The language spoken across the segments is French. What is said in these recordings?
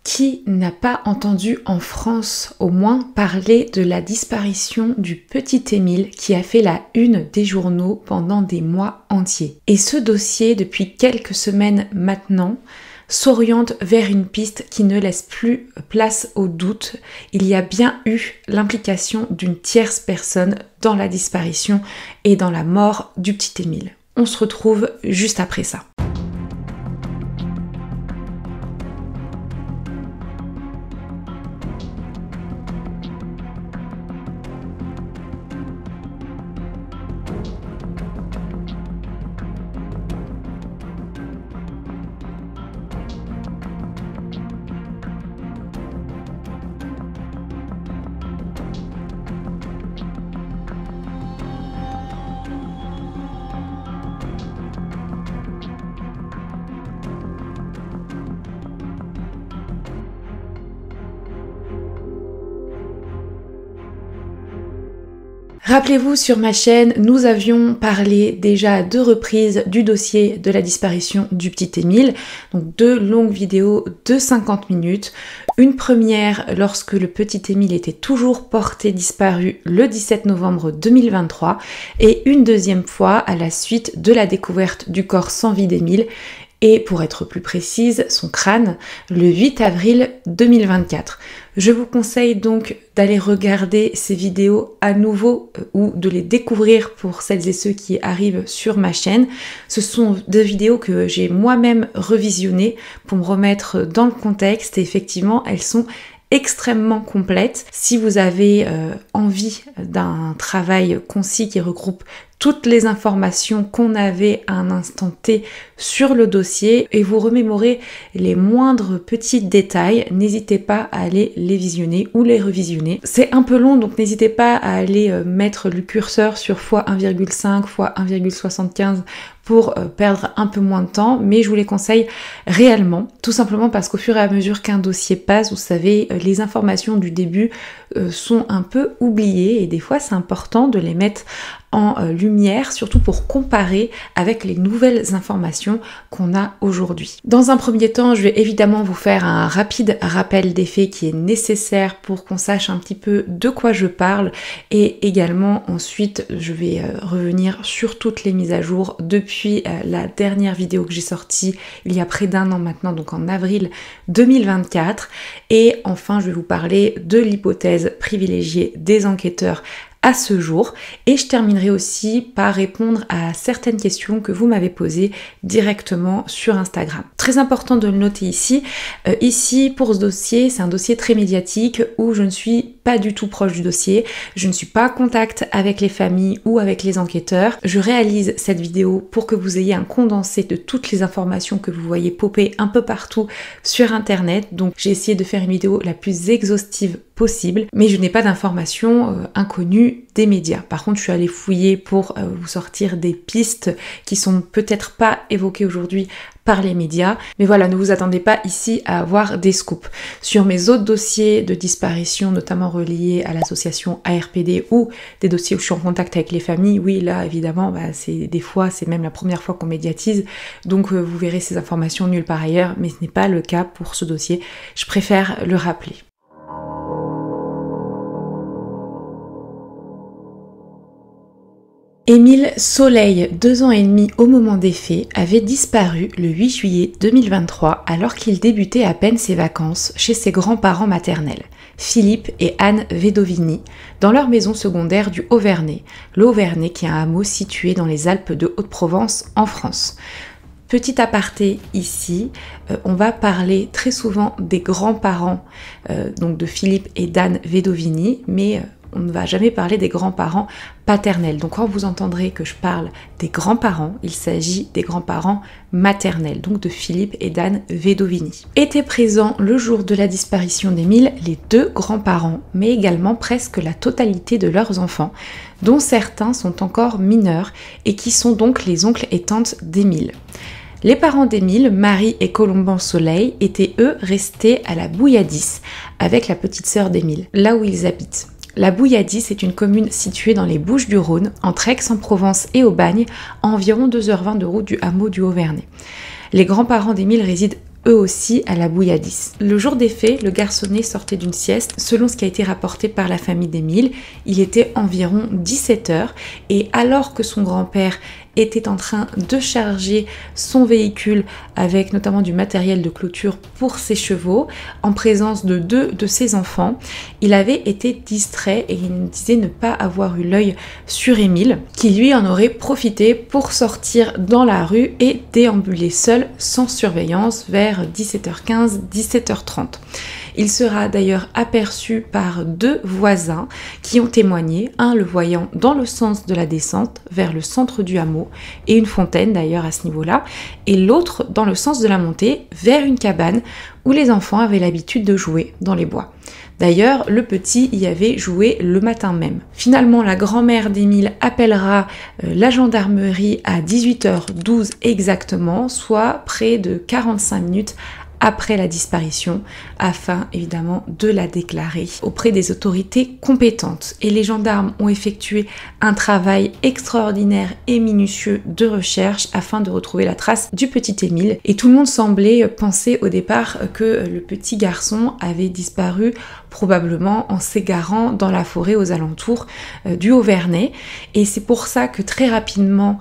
Qui n'a pas entendu en France au moins parler de la disparition du petit Émile qui a fait la une des journaux pendant des mois entiers? Et ce dossier, depuis quelques semaines maintenant, s'oriente vers une piste qui ne laisse plus place au doute. Il y a bien eu l'implication d'une tierce personne dans la disparition et dans la mort du petit Émile. On se retrouve juste après ça. Rappelez-vous, sur ma chaîne, nous avions parlé déjà à 2 reprises du dossier de la disparition du petit Émile, donc 2 longues vidéos de 50 minutes. Une première lorsque le petit Émile était toujours porté disparu le 17 novembre 2023 et une deuxième fois à la suite de la découverte du corps sans vie d'Émile et pour être plus précise, son crâne, le 8 avril 2024. Je vous conseille donc d'aller regarder ces vidéos à nouveau ou de les découvrir pour celles et ceux qui arrivent sur ma chaîne. Ce sont 2 vidéos que j'ai moi-même revisionnées pour me remettre dans le contexte et effectivement elles sont extrêmement complètes. Si vous avez envie d'un travail concis qui regroupe toutes les informations qu'on avait à un instant T sur le dossier et vous remémorez les moindres petits détails, n'hésitez pas à aller les visionner ou les revisionner. C'est un peu long, donc n'hésitez pas à aller mettre le curseur sur x1,5, x1,75 pour perdre un peu moins de temps, mais je vous les conseille réellement, tout simplement parce qu'au fur et à mesure qu'un dossier passe, vous savez, les informations du début sont un peu oubliées et des fois c'est important de les mettre en lumière, surtout pour comparer avec les nouvelles informations qu'on a aujourd'hui. Dans un premier temps, je vais évidemment vous faire un rapide rappel des faits qui est nécessaire pour qu'on sache un petit peu de quoi je parle et également ensuite je vais revenir sur toutes les mises à jour depuis la dernière vidéo que j'ai sortie il y a près d'1 an maintenant, donc en avril 2024, et enfin je vais vous parler de l'hypothèse privilégiée des enquêteurs à ce jour et je terminerai aussi par répondre à certaines questions que vous m'avez posées directement sur Instagram. Très important de le noter ici. Ici pour ce dossier, c'est un dossier très médiatique où je ne suis pas du tout proche du dossier, je ne suis pas en contact avec les familles ou avec les enquêteurs. Je réalise cette vidéo pour que vous ayez un condensé de toutes les informations que vous voyez popper un peu partout sur internet, donc j'ai essayé de faire une vidéo la plus exhaustive possible, mais je n'ai pas d'informations inconnues des médias. Par contre, je suis allée fouiller pour vous sortir des pistes qui sont peut-être pas évoquées aujourd'hui par les médias, mais voilà, ne vous attendez pas ici à avoir des scoops. Sur mes autres dossiers de disparition, notamment reliés à l'association ARPD ou des dossiers où je suis en contact avec les familles, oui, là évidemment, c'est même la première fois qu'on médiatise, donc vous verrez ces informations nulle part ailleurs, mais ce n'est pas le cas pour ce dossier, je préfère le rappeler. Émile Soleil, 2 ans et demi au moment des faits, avait disparu le 8 juillet 2023 alors qu'il débutait à peine ses vacances chez ses grands-parents maternels, Philippe et Anne Vedovini, dans leur maison secondaire du Haut-Vernay. Le Haut-Vernay qui est un hameau situé dans les Alpes de Haute-Provence en France. Petit aparté ici, on va parler très souvent des grands-parents donc de Philippe et d'Anne Vedovini, mais on ne va jamais parler des grands-parents paternels. Donc quand vous entendrez que je parle des grands-parents, il s'agit des grands-parents maternels, donc de Philippe et d'Anne Vedovini. Étaient présents le jour de la disparition d'Émile les 2 grands-parents, mais également presque la totalité de leurs enfants, dont certains sont encore mineurs et qui sont donc les oncles et tantes d'Émile. Les parents d'Émile, Marie et Colomban Soleil, étaient eux restés à la Bouilladis avec la petite sœur d'Émile, là où ils habitent. La Bouilladis est une commune située dans les Bouches-du-Rhône, entre Aix-en-Provence et Aubagne, à environ 2h20 de route du hameau du Haut-Vernay. Les grands-parents d'Émile résident eux aussi à la bouilladisse. Le jour des faits, le garçonnet sortait d'une sieste. Selon ce qui a été rapporté par la famille d'Émile, il était environ 17h et alors que son grand-père était en train de charger son véhicule avec notamment du matériel de clôture pour ses chevaux, en présence de 2 de ses enfants, il avait été distrait et il disait ne pas avoir eu l'œil sur Émile, qui lui en aurait profité pour sortir dans la rue et déambuler seul sans surveillance vers 17h15, 17h30. Il sera d'ailleurs aperçu par 2 voisins qui ont témoigné, un le voyant dans le sens de la descente vers le centre du hameau et une fontaine d'ailleurs à ce niveau-là, et l'autre dans le sens de la montée vers une cabane où les enfants avaient l'habitude de jouer dans les bois. D'ailleurs, le petit y avait joué le matin même. Finalement, la grand-mère d'Émile appellera la gendarmerie à 18h12 exactement, soit près de 45 minutes après la disparition, afin évidemment de la déclarer auprès des autorités compétentes. Et les gendarmes ont effectué un travail extraordinaire et minutieux de recherche afin de retrouver la trace du petit Émile. Et tout le monde semblait penser au départ que le petit garçon avait disparu probablement en s'égarant dans la forêt aux alentours du Haut-Vernay. Et c'est pour ça que très rapidement,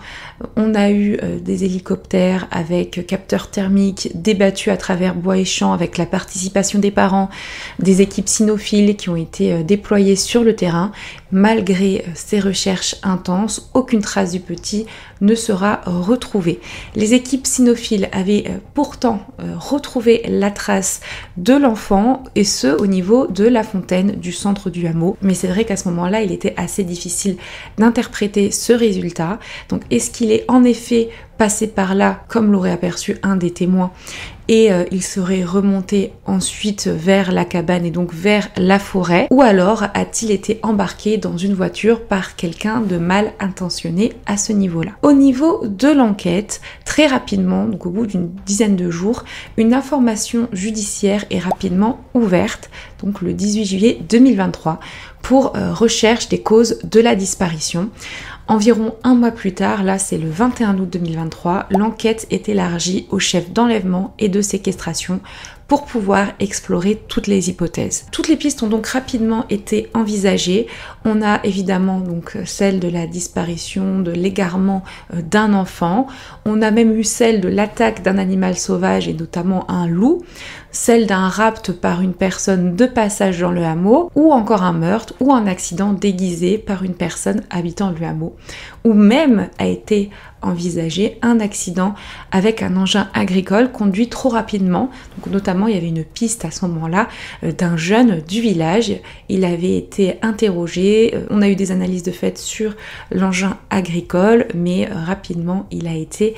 on a eu des hélicoptères avec capteurs thermiques débattus à travers bois et champs avec la participation des parents, des équipes cynophiles qui ont été déployées sur le terrain. Malgré ces recherches intenses, aucune trace du petit ne sera retrouvée. Les équipes cynophiles avaient pourtant retrouvé la trace de l'enfant et ce au niveau de la fontaine du centre du hameau. Mais c'est vrai qu'à ce moment-là, il était assez difficile d'interpréter ce résultat. Donc est-ce qu'il est en effet passé par là, comme l'aurait aperçu un des témoins, et il serait remonté ensuite vers la cabane et donc vers la forêt, ou alors a-t-il été embarqué dans une voiture par quelqu'un de mal intentionné à ce niveau-là. Au niveau de l'enquête, très rapidement, donc au bout d'une dizaine de jours, une information judiciaire est rapidement ouverte, donc le 18 juillet 2023, pour recherche des causes de la disparition. Environ un mois plus tard, là c'est le 21 août 2023, l'enquête est élargie au chef d'enlèvement et de séquestration pour pouvoir explorer toutes les hypothèses. Toutes les pistes ont donc rapidement été envisagées. On a évidemment donc celle de la disparition, de l'égarement d'un enfant. On a même eu celle de l'attaque d'un animal sauvage et notamment un loup, celle d'un rapt par une personne de passage dans le hameau, ou encore un meurtre ou un accident déguisé par une personne habitant le hameau, ou même a été envisagé un accident avec un engin agricole conduit trop rapidement. Donc notamment il y avait une piste à ce moment-là d'un jeune du village. Il avait été interrogé, on a eu des analyses de fait sur l'engin agricole, mais rapidement il a été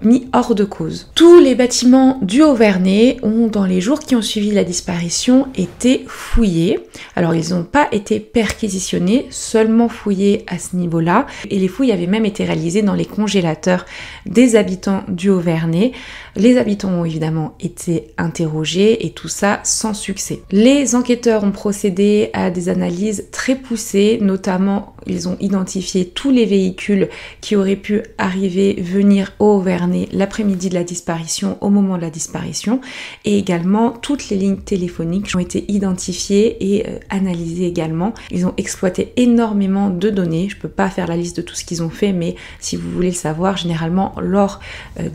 mis hors de cause. Tous les bâtiments du Haut-Vernay ont, dans les jours qui ont suivi la disparition, été fouillés. Alors ils n'ont pas été perquisitionnés, seulement fouillés à ce niveau-là, et les fouilles avaient même été réalisées dans les congélateurs des habitants du Haut-Vernay. Les habitants ont évidemment été interrogés et tout ça sans succès. Les enquêteurs ont procédé à des analyses très poussées, notamment ils ont identifié tous les véhicules qui auraient pu venir au Haut-Vernay l'après-midi de la disparition, au moment de la disparition, et également toutes les lignes téléphoniques ont été identifiées et analysées également. Ils ont exploité énormément de données, je peux pas faire la liste de tout ce qu'ils ont fait, mais si vous voulez le savoir, généralement lors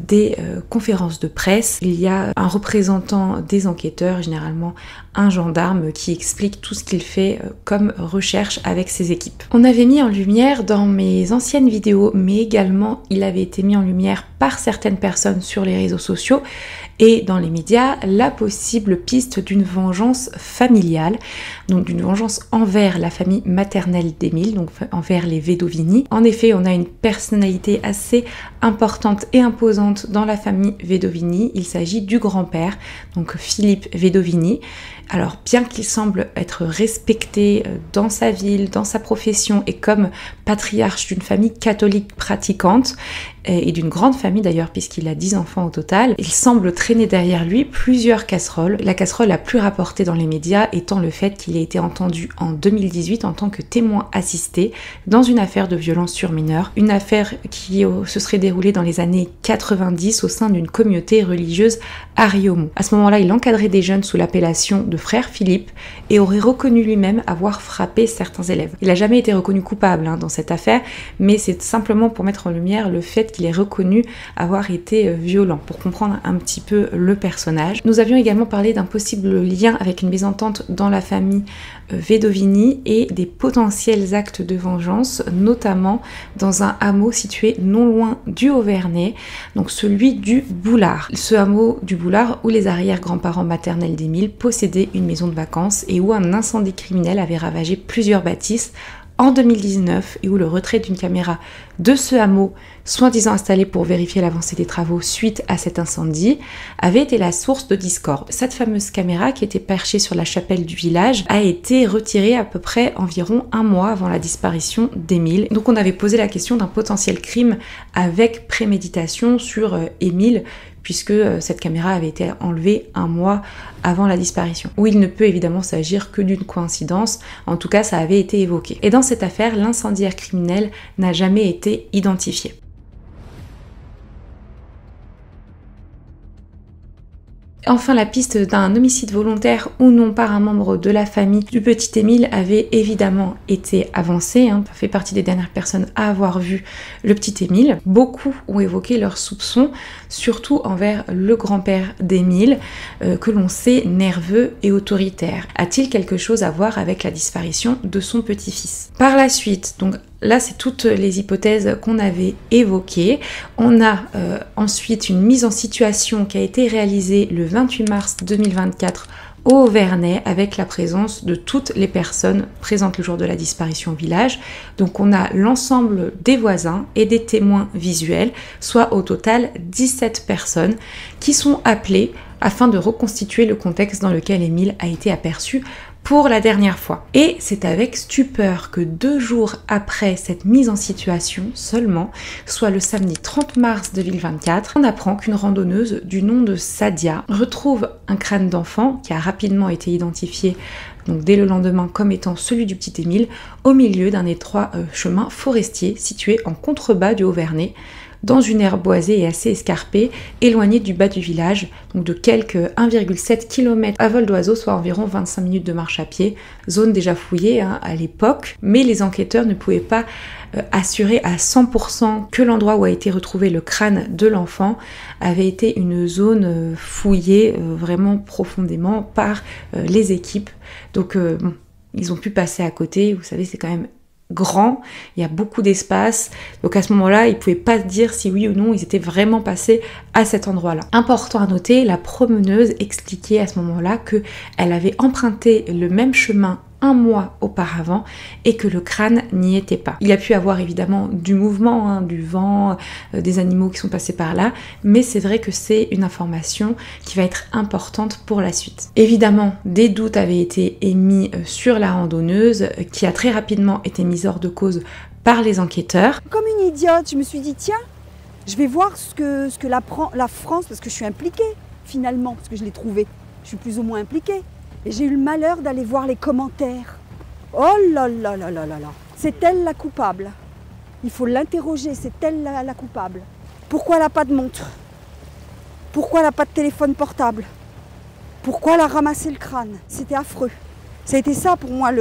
des conférences de presse, il y a un représentant des enquêteurs, généralement un gendarme, qui explique tout ce qu'il fait comme recherche avec ses équipes. On avait mis en lumière dans mes anciennes vidéos, mais également il avait été mis en lumière par certaines personnes sur les réseaux sociaux et dans les médias, la possible piste d'une vengeance familiale, donc d'une vengeance envers la famille maternelle d'Émile, donc envers les Vedovini. En effet, on a une personnalité assez importante et imposante dans la famille Vedovini. Il s'agit du grand-père, donc Philippe Vedovini. Alors, bien qu'il semble être respecté dans sa ville, dans sa profession et comme patriarche d'une famille catholique pratiquante, et d'une grande famille d'ailleurs puisqu'il a 10 enfants au total, il semble très traîné derrière lui plusieurs casseroles. La casserole la plus rapportée dans les médias étant le fait qu'il ait été entendu en 2018 en tant que témoin assisté dans une affaire de violence sur mineurs, une affaire qui se serait déroulée dans les années 90 au sein d'une communauté religieuse Ariomo. À ce moment-là, il encadrait des jeunes sous l'appellation de frère Philippe et aurait reconnu lui-même avoir frappé certains élèves. Il n'a jamais été reconnu coupable dans cette affaire, mais c'est simplement pour mettre en lumière le fait qu'il est reconnu avoir été violent, pour comprendre un petit peu le personnage. Nous avions également parlé d'un possible lien avec une mésentente dans la famille Vedovini et des potentiels actes de vengeance, notamment dans un hameau situé non loin du Auvernais, donc celui du Boulard. Ce hameau du Boulard où les arrière-grands-parents maternels d'Émile possédaient une maison de vacances et où un incendie criminel avait ravagé plusieurs bâtisses en 2019 et où le retrait d'une caméra de ce hameau, soi-disant installé pour vérifier l'avancée des travaux suite à cet incendie, avait été la source de discorde. Cette fameuse caméra qui était perchée sur la chapelle du village a été retirée à peu près environ un mois avant la disparition d'Émile. Donc on avait posé la question d'un potentiel crime avec préméditation sur Émile, puisque cette caméra avait été enlevée un mois avant la disparition. Où il ne peut évidemment s'agir que d'une coïncidence, en tout cas ça avait été évoqué. Et dans cette affaire, l'incendiaire criminel n'a jamais été identifié. Enfin, la piste d'un homicide volontaire ou non par un membre de la famille du petit Émile avait évidemment été avancée. Ça fait partie des dernières personnes à avoir vu le petit Émile. Beaucoup ont évoqué leurs soupçons, surtout envers le grand-père d'Émile, que l'on sait nerveux et autoritaire. A-t-il quelque chose à voir avec la disparition de son petit-fils? Par la suite, donc là, c'est toutes les hypothèses qu'on avait évoquées. On a ensuite une mise en situation qui a été réalisée le 28 mars 2024 au Auvernais avec la présence de toutes les personnes présentes le jour de la disparition au village. Donc on a l'ensemble des voisins et des témoins visuels, soit au total 17 personnes qui sont appelées afin de reconstituer le contexte dans lequel Émile a été aperçu pour la dernière fois. Et c'est avec stupeur que 2 jours après cette mise en situation seulement, soit le samedi 30 mars 2024, on apprend qu'une randonneuse du nom de Sadia retrouve un crâne d'enfant qui a rapidement été identifié donc dès le lendemain comme étant celui du petit Émile au milieu d'un étroit chemin forestier situé en contrebas du Auvernais, dans une aire boisée et assez escarpée, éloignée du bas du village, donc de quelques 1,7 km à vol d'oiseau, soit environ 25 minutes de marche à pied, zone déjà fouillée à l'époque, mais les enquêteurs ne pouvaient pas assurer à 100% que l'endroit où a été retrouvé le crâne de l'enfant avait été une zone fouillée vraiment profondément par les équipes. Donc bon, ils ont pu passer à côté, vous savez, c'est quand même grand, il y a beaucoup d'espace, donc à ce moment-là, ils ne pouvaient pas dire si oui ou non ils étaient vraiment passés à cet endroit-là. Important à noter, la promeneuse expliquait à ce moment-là qu'elle avait emprunté le même chemin un mois auparavant et que le crâne n'y était pas. Il y a pu avoir évidemment du mouvement, du vent, des animaux qui sont passés par là, mais c'est vrai que c'est une information qui va être importante pour la suite. Évidemment, des doutes avaient été émis sur la randonneuse qui a très rapidement été mise hors de cause par les enquêteurs. Comme une idiote, je me suis dit tiens, je vais voir ce que la France, parce que je suis impliquée finalement, parce que je l'ai trouvé, je suis plus ou moins impliquée. Et j'ai eu le malheur d'aller voir les commentaires. Oh là là là là là là. C'est elle la coupable. Il faut l'interroger, c'est elle la coupable. Pourquoi elle n'a pas de montre? Pourquoi elle n'a pas de téléphone portable? Pourquoi elle a ramassé le crâne? C'était affreux. Ça a été ça pour moi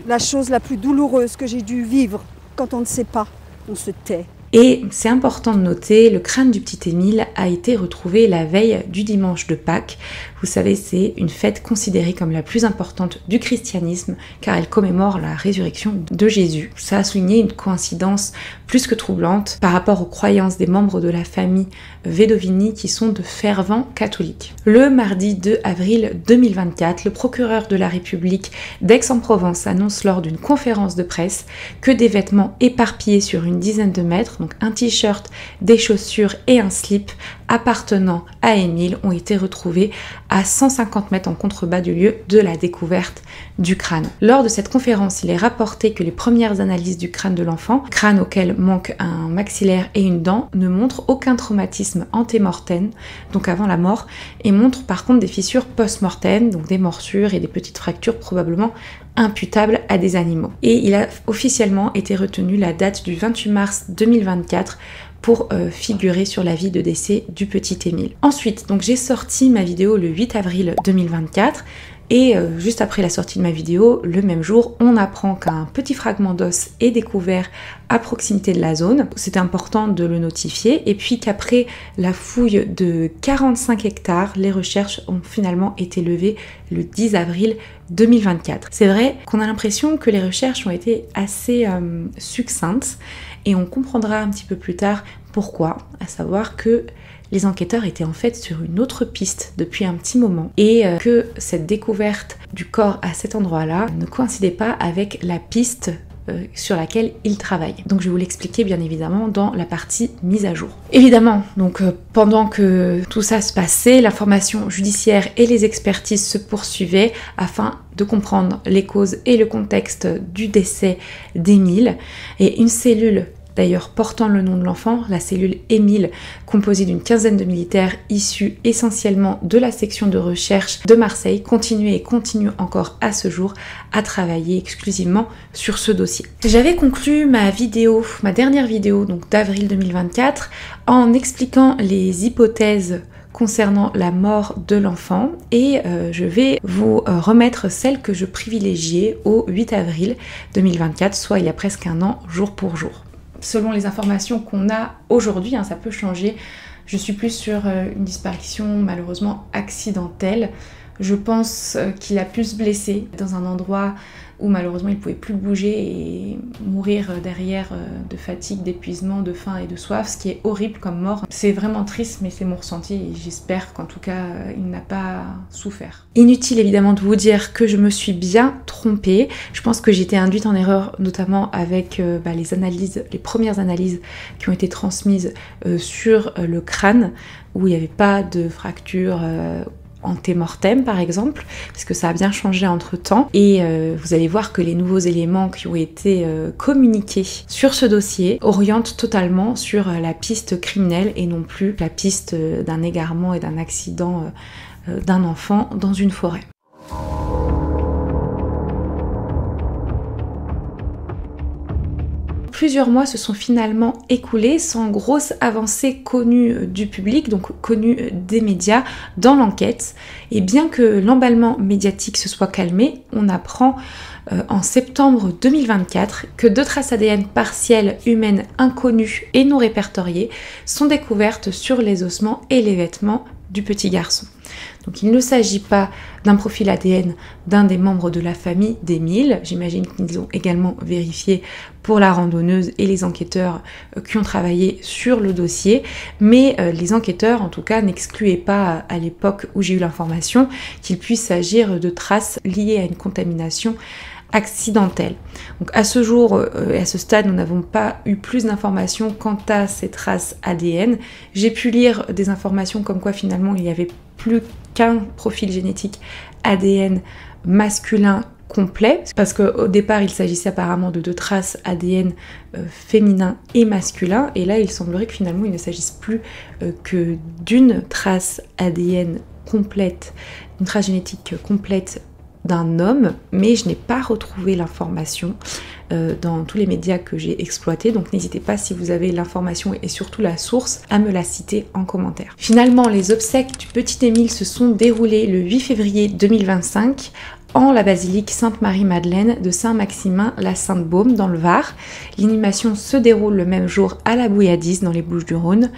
la chose la plus douloureuse que j'ai dû vivre. Quand on ne sait pas, on se tait. Et c'est important de noter, le crâne du petit Émile a été retrouvé la veille du dimanche de Pâques. Vous savez, c'est une fête considérée comme la plus importante du christianisme car elle commémore la résurrection de Jésus. Ça a souligné une coïncidence plus que troublante par rapport aux croyances des membres de la famille Vedovini qui sont de fervents catholiques. Le mardi 2 avril 2024, le procureur de la République d'Aix-en-Provence annonce lors d'une conférence de presse que des vêtements éparpillés sur une dizaine de mètres donc un t-shirt, des chaussures et un slip appartenant à Émile ont été retrouvés à 150 mètres en contrebas du lieu de la découverte du crâne. Lors de cette conférence, il est rapporté que les premières analyses du crâne de l'enfant, crâne auquel manque un maxillaire et une dent, ne montrent aucun traumatisme antémortem, donc avant la mort, et montrent par contre des fissures post-mortem, donc des morsures et des petites fractures probablement imputables à des animaux. Et il a officiellement été retenu la date du 28 mars 2024 pour figurer sur l'avis de décès du petit Émile. Ensuite, donc j'ai sorti ma vidéo le 8 avril 2024 et juste après la sortie de ma vidéo, le même jour, on apprend qu'un petit fragment d'os est découvert à proximité de la zone. C'était important de le notifier et puis qu'après la fouille de 45 hectares, les recherches ont finalement été levées le 10 avril 2024. C'est vrai qu'on a l'impression que les recherches ont été assez succinctes et on comprendra un petit peu plus tard pourquoi, à savoir que les enquêteurs étaient en fait sur une autre piste depuis un petit moment et que cette découverte du corps à cet endroit-là ne coïncidait pas avec la piste sur laquelle ils travaillent. Donc je vais vous l'expliquer bien évidemment dans la partie mise à jour. Évidemment, donc pendant que tout ça se passait, l'information judiciaire et les expertises se poursuivaient afin de comprendre les causes et le contexte du décès d'Émile. Et une cellule d'ailleurs portant le nom de l'enfant, la cellule Émile, composée d'une quinzaine de militaires issus essentiellement de la section de recherche de Marseille, continuait et continue encore à ce jour à travailler exclusivement sur ce dossier. J'avais conclu ma dernière vidéo donc d'avril 2024, en expliquant les hypothèses concernant la mort de l'enfant et je vais vous remettre celle que je privilégiais au 8 avril 2024, soit il y a presque un an, jour pour jour. Selon les informations qu'on a aujourd'hui, ça peut changer, je suis plus sur une disparition malheureusement accidentelle. Je pense qu'il a pu se blesser dans un endroit où malheureusement il ne pouvait plus bouger et mourir derrière de fatigue, d'épuisement, de faim et de soif, ce qui est horrible comme mort. C'est vraiment triste, mais c'est mon ressenti et j'espère qu'en tout cas il n'a pas souffert. Inutile évidemment de vous dire que je me suis bien trompée. Je pense que j'ai été induite en erreur, notamment avec les premières analyses qui ont été transmises sur le crâne, où il n'y avait pas de fracture antémortem par exemple, parce que ça a bien changé entre temps et vous allez voir que les nouveaux éléments qui ont été communiqués sur ce dossier orientent totalement sur la piste criminelle et non plus la piste d'un égarement et d'un accident d'un enfant dans une forêt. Plusieurs mois se sont finalement écoulés sans grosse avancée connue du public, donc connue des médias dans l'enquête. Et bien que l'emballement médiatique se soit calmé, on apprend en septembre 2024 que 2 traces ADN partielles humaines inconnues et non répertoriées sont découvertes sur les ossements et les vêtements du petit garçon. Donc il ne s'agit pas d'un profil ADN d'un des membres de la famille d'Émile. J'imagine qu'ils ont également vérifié pour la randonneuse et les enquêteurs qui ont travaillé sur le dossier. Mais les enquêteurs, en tout cas, n'excluaient pas à l'époque où j'ai eu l'information qu'il puisse s'agir de traces liées à une contamination accidentelle. Donc à ce jour et à ce stade, nous n'avons pas eu plus d'informations quant à ces traces ADN. J'ai pu lire des informations comme quoi finalement il n'y avait plus qu'un profil génétique ADN masculin complet, parce qu'au départ il s'agissait apparemment de 2 traces ADN féminin et masculin, et là il semblerait que finalement il ne s'agisse plus que d'une trace ADN complète, une trace génétique complète d'un homme, mais je n'ai pas retrouvé l'information dans tous les médias que j'ai exploités, donc n'hésitez pas si vous avez l'information et surtout la source à me la citer en commentaire. Finalement, les obsèques du petit Émile se sont déroulées le 8 février 2025 en la basilique Sainte-Marie-Madeleine de Saint-Maximin-la-Sainte-Baume dans le Var. L'inhumation se déroule le même jour à la Bouilladise dans les Bouches-du-Rhône.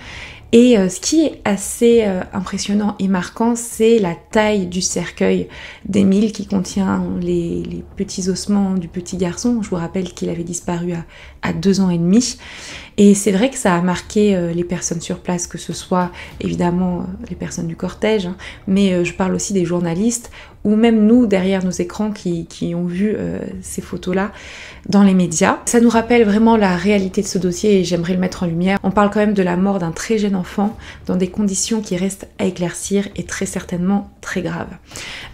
Et ce qui est assez impressionnant et marquant, c'est la taille du cercueil d'Émile qui contient les petits ossements du petit garçon. Je vous rappelle qu'il avait disparu à 2 ans et demi. Et c'est vrai que ça a marqué les personnes sur place, que ce soit évidemment les personnes du cortège, hein, mais je parle aussi des journalistes, ou même nous derrière nos écrans qui ont vu ces photos-là dans les médias. Ça nous rappelle vraiment la réalité de ce dossier et j'aimerais le mettre en lumière. On parle quand même de la mort d'un très jeune enfant dans des conditions qui restent à éclaircir et très certainement très graves.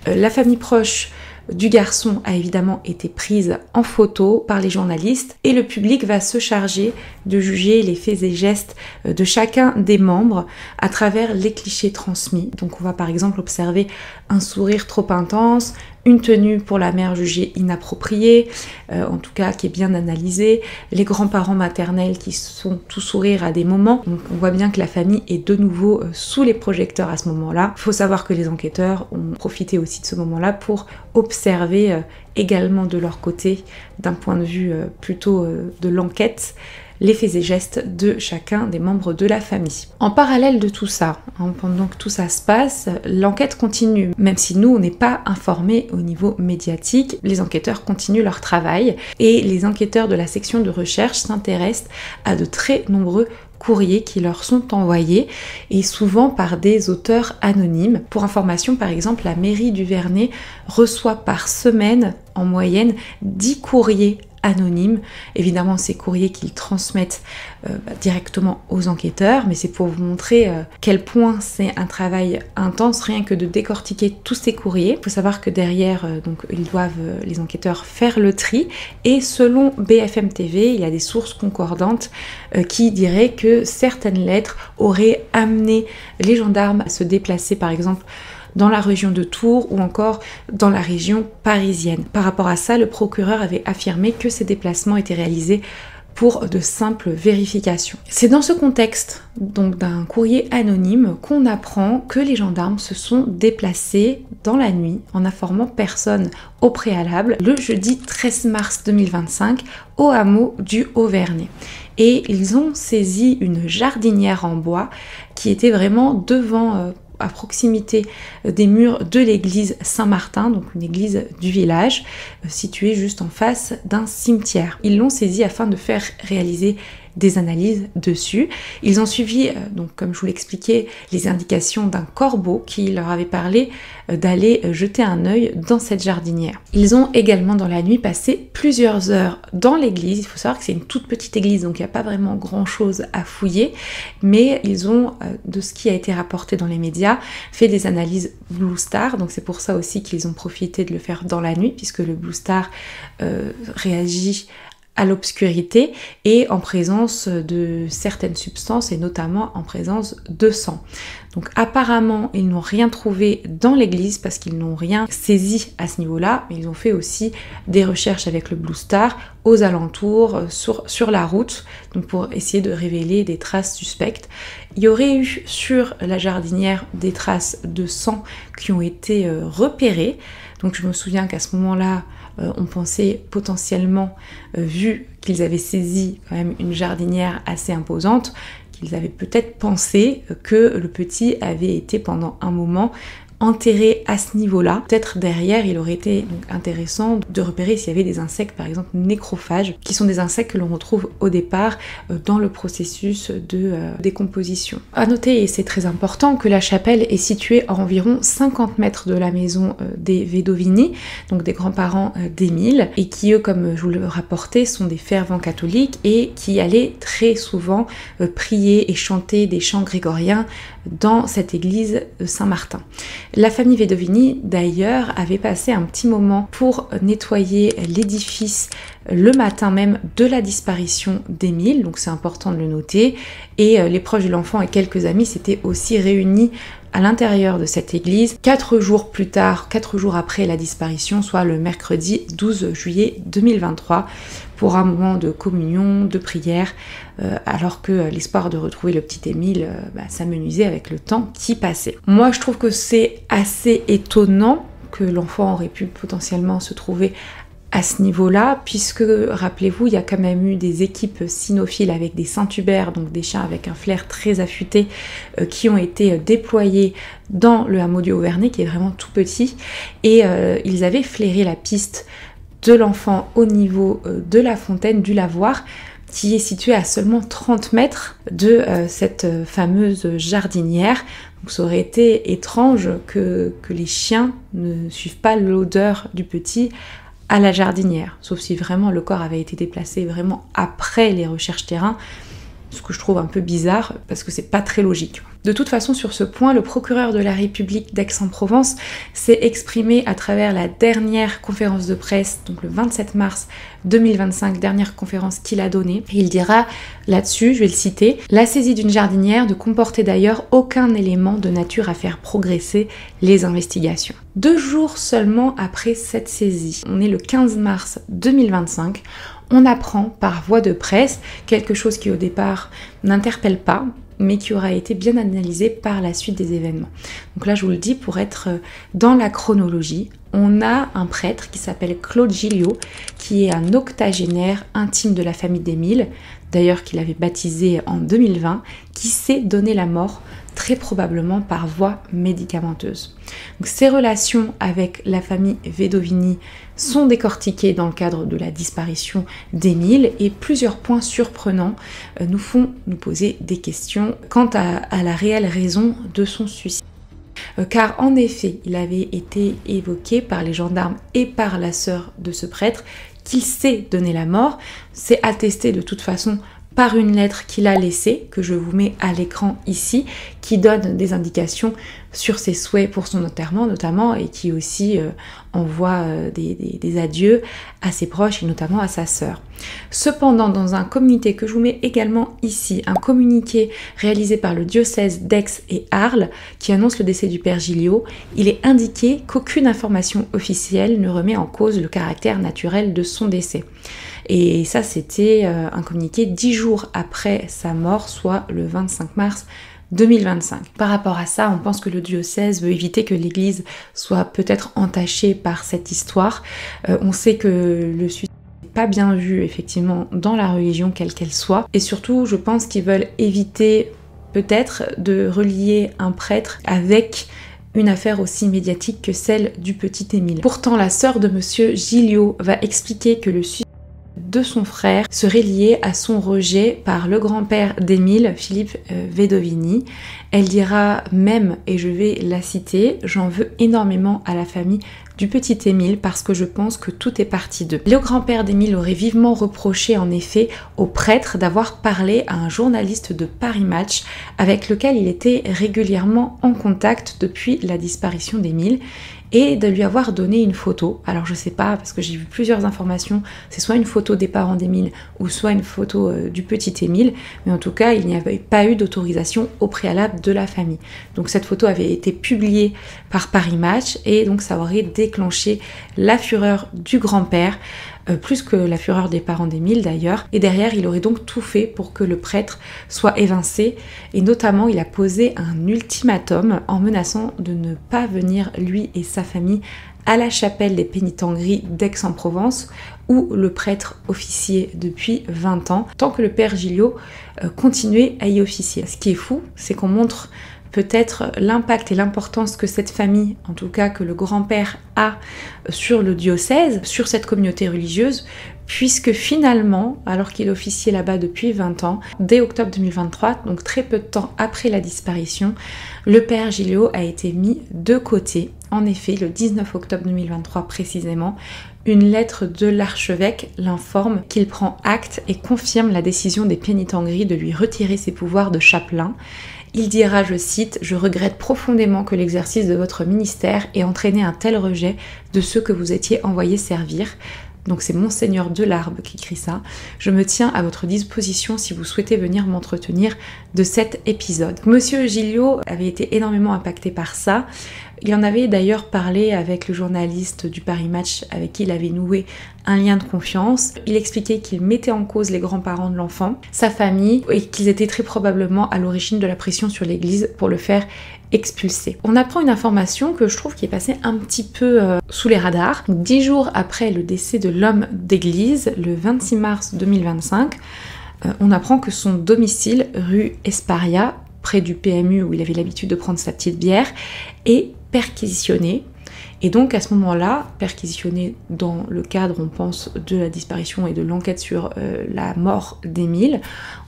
La famille proche du garçon a évidemment été prise en photo par les journalistes et le public va se charger de juger les faits et gestes de chacun des membres à travers les clichés transmis. Donc on va par exemple observer un sourire trop intense, une tenue pour la mère jugée inappropriée, en tout cas qui est bien analysée, les grands-parents maternels qui sont tout sourire à des moments. Donc on voit bien que la famille est de nouveau sous les projecteurs à ce moment-là. Il faut savoir que les enquêteurs ont profité aussi de ce moment-là pour observer également de leur côté, d'un point de vue plutôt de l'enquête, les faits et gestes de chacun des membres de la famille. En parallèle de tout ça, hein, pendant que tout ça se passe, l'enquête continue. Même si nous, on n'est pas informés au niveau médiatique, les enquêteurs continuent leur travail et les enquêteurs de la section de recherche s'intéressent à de très nombreux courriers qui leur sont envoyés et souvent par des auteurs anonymes. Pour information, par exemple, la mairie du Vernet reçoit par semaine en moyenne 10 courriers anonymes. Évidemment, ces courriers qu'ils transmettent directement aux enquêteurs, mais c'est pour vous montrer quel point c'est un travail intense, rien que de décortiquer tous ces courriers. Il faut savoir que derrière, donc, ils doivent, les enquêteurs, faire le tri, et selon BFM TV, il y a des sources concordantes qui diraient que certaines lettres auraient amené les gendarmes à se déplacer, par exemple, dans la région de Tours ou encore dans la région parisienne. Par rapport à ça, le procureur avait affirmé que ces déplacements étaient réalisés pour de simples vérifications. C'est dans ce contexte, donc d'un courrier anonyme, qu'on apprend que les gendarmes se sont déplacés dans la nuit en informant personne au préalable le jeudi 13 mars 2025 au hameau du Haut-Vernet. Et ils ont saisi une jardinière en bois qui était vraiment devant à proximité des murs de l'église Saint-Martin, donc une église du village, située juste en face d'un cimetière. Ils l'ont saisie afin de faire réaliser des analyses dessus. Ils ont suivi, donc comme je vous l'expliquais, les indications d'un corbeau qui leur avait parlé d'aller jeter un œil dans cette jardinière. Ils ont également dans la nuit passé plusieurs heures dans l'église. Il faut savoir que c'est une toute petite église, donc il n'y a pas vraiment grand chose à fouiller, mais ils ont, de ce qui a été rapporté dans les médias, fait des analyses Blue Star, donc c'est pour ça aussi qu'ils ont profité de le faire dans la nuit, puisque le Blue Star réagit à l'obscurité et en présence de certaines substances et notamment en présence de sang. Donc apparemment ils n'ont rien trouvé dans l'église parce qu'ils n'ont rien saisi à ce niveau-là, mais ils ont fait aussi des recherches avec le Blue Star aux alentours, sur la route, donc pour essayer de révéler des traces suspectes. Il y aurait eu sur la jardinière des traces de sang qui ont été repérées, donc je me souviens qu'à ce moment-là, on pensait potentiellement, vu qu'ils avaient saisi quand même une jardinière assez imposante, qu'ils avaient peut-être pensé que le petit avait été pendant un moment enterré à ce niveau-là. Peut-être derrière, il aurait été donc intéressant de repérer s'il y avait des insectes, par exemple nécrophages, qui sont des insectes que l'on retrouve au départ dans le processus de décomposition. À noter, et c'est très important, que la chapelle est située à environ 50 mètres de la maison des Vedovini, donc des grands-parents d'Émile, et qui, eux, comme je vous le rapportais, sont des fervents catholiques et qui allaient très souvent prier et chanter des chants grégoriens dans cette église de Saint-Martin. La famille Vedovini, d'ailleurs, avait passé un petit moment pour nettoyer l'édifice le matin même de la disparition d'Émile, donc c'est important de le noter, et les proches de l'enfant et quelques amis s'étaient aussi réunis à l'intérieur de cette église 4 jours plus tard, 4 jours après la disparition, soit le mercredi 12 juillet 2023, pour un moment de communion, de prière, alors que l'espoir de retrouver le petit Émile s'amenuisait avec le temps qui passait. Moi, je trouve que c'est assez étonnant que l'enfant aurait pu potentiellement se trouver à ce niveau-là, puisque, rappelez-vous, il y a quand même eu des équipes cynophiles avec des Saint-Hubert, donc des chiens avec un flair très affûté, qui ont été déployés dans le hameau du Haut-Vernay, qui est vraiment tout petit, et ils avaient flairé la piste de l'enfant au niveau de la fontaine du lavoir, qui est située à seulement 30 mètres de cette fameuse jardinière. Donc ça aurait été étrange que les chiens ne suivent pas l'odeur du petit à la jardinière, sauf si vraiment le corps avait été déplacé vraiment après les recherches terrain, ce que je trouve un peu bizarre parce que c'est pas très logique. De toute façon, sur ce point, le procureur de la République d'Aix-en-Provence s'est exprimé à travers la dernière conférence de presse, donc le 27 mars 2025, dernière conférence qu'il a donnée. Et il dira là-dessus, je vais le citer, « La saisie d'une jardinière ne comportait d'ailleurs aucun élément de nature à faire progresser les investigations. » 2 jours seulement après cette saisie, on est le 15 mars 2025, on apprend par voie de presse quelque chose qui au départ n'interpelle pas, mais qui aura été bien analysé par la suite des événements. Donc là, je vous le dis, pour être dans la chronologie, on a un prêtre qui s'appelle Claude Gilliot, qui est un octogénaire intime de la famille d'Émile, d'ailleurs qu'il avait baptisé en 2020, qui s'est donné la mort très probablement par voie médicamenteuse. Donc, ses relations avec la famille Vedovini sont décortiquées dans le cadre de la disparition d'Émile et plusieurs points surprenants nous font nous poser des questions quant à la réelle raison de son suicide. Car en effet, il avait été évoqué par les gendarmes et par la sœur de ce prêtre qu'il s'est donné la mort. C'est attesté de toute façon par une lettre qu'il a laissée, que je vous mets à l'écran ici, qui donne des indications sur ses souhaits pour son enterrement notamment, et qui aussi envoie des adieux à ses proches et notamment à sa sœur. Cependant, dans un communiqué que je vous mets également ici, un communiqué réalisé par le diocèse d'Aix et Arles, qui annonce le décès du père Gilliot, il est indiqué qu'aucune information officielle ne remet en cause le caractère naturel de son décès. Et ça, c'était un communiqué 10 jours après sa mort, soit le 25 mars 2025. Par rapport à ça, on pense que le diocèse veut éviter que l'église soit peut-être entachée par cette histoire. On sait que le suicide n'est pas bien vu, effectivement, dans la religion, quelle qu'elle soit. Et surtout, je pense qu'ils veulent éviter peut-être de relier un prêtre avec une affaire aussi médiatique que celle du petit Émile. Pourtant, la sœur de monsieur Gilliot va expliquer que le suicide de son frère serait lié à son rejet par le grand-père d'Émile, Philippe Vedovini. Elle dira même, et je vais la citer, « J'en veux énormément à la famille du petit Émile parce que je pense que tout est parti d'eux. » Le grand-père d'Émile aurait vivement reproché en effet au prêtre d'avoir parlé à un journaliste de Paris Match avec lequel il était régulièrement en contact depuis la disparition d'Émile, et de lui avoir donné une photo. Alors je sais pas, parce que j'ai vu plusieurs informations, c'est soit une photo des parents d'Émile ou soit une photo du petit Émile, mais en tout cas il n'y avait pas eu d'autorisation au préalable de la famille. Donc cette photo avait été publiée par Paris Match et donc ça aurait déclenché la fureur du grand-père, plus que la fureur des parents d'Émile d'ailleurs, et derrière il aurait donc tout fait pour que le prêtre soit évincé, et notamment il a posé un ultimatum en menaçant de ne pas venir lui et sa famille à la chapelle des Pénitengries d'Aix-en-Provence, où le prêtre officiait depuis 20 ans, tant que le père Gilliot continuait à y officier. Ce qui est fou, c'est qu'on montre peut-être l'impact et l'importance que cette famille, en tout cas que le grand-père a sur le diocèse, sur cette communauté religieuse, puisque finalement, alors qu'il officiait là-bas depuis 20 ans, dès octobre 2023, donc très peu de temps après la disparition, le père Gilliot a été mis de côté. En effet, le 19 octobre 2023 précisément, une lettre de l'archevêque l'informe qu'il prend acte et confirme la décision des Pénitengries de lui retirer ses pouvoirs de chapelain. Il dira, je cite, « Je regrette profondément que l'exercice de votre ministère ait entraîné un tel rejet de ceux que vous étiez envoyés servir. » Donc c'est Monseigneur Delarbe qui écrit ça. « Je me tiens à votre disposition si vous souhaitez venir m'entretenir de cet épisode. » Monsieur Gilliot avait été énormément impacté par ça. Il en avait d'ailleurs parlé avec le journaliste du Paris Match avec qui il avait noué un lien de confiance. Il expliquait qu'il mettait en cause les grands-parents de l'enfant, sa famille, et qu'ils étaient très probablement à l'origine de la pression sur l'église pour le faire expulsé. On apprend une information que je trouve qui est passée un petit peu sous les radars. 10 jours après le décès de l'homme d'église, le 26 mars 2025, on apprend que son domicile, rue Esparia, près du PMU où il avait l'habitude de prendre sa petite bière, est perquisitionné. Et donc à ce moment-là, perquisitionné dans le cadre, on pense, de la disparition et de l'enquête sur la mort d'Émile,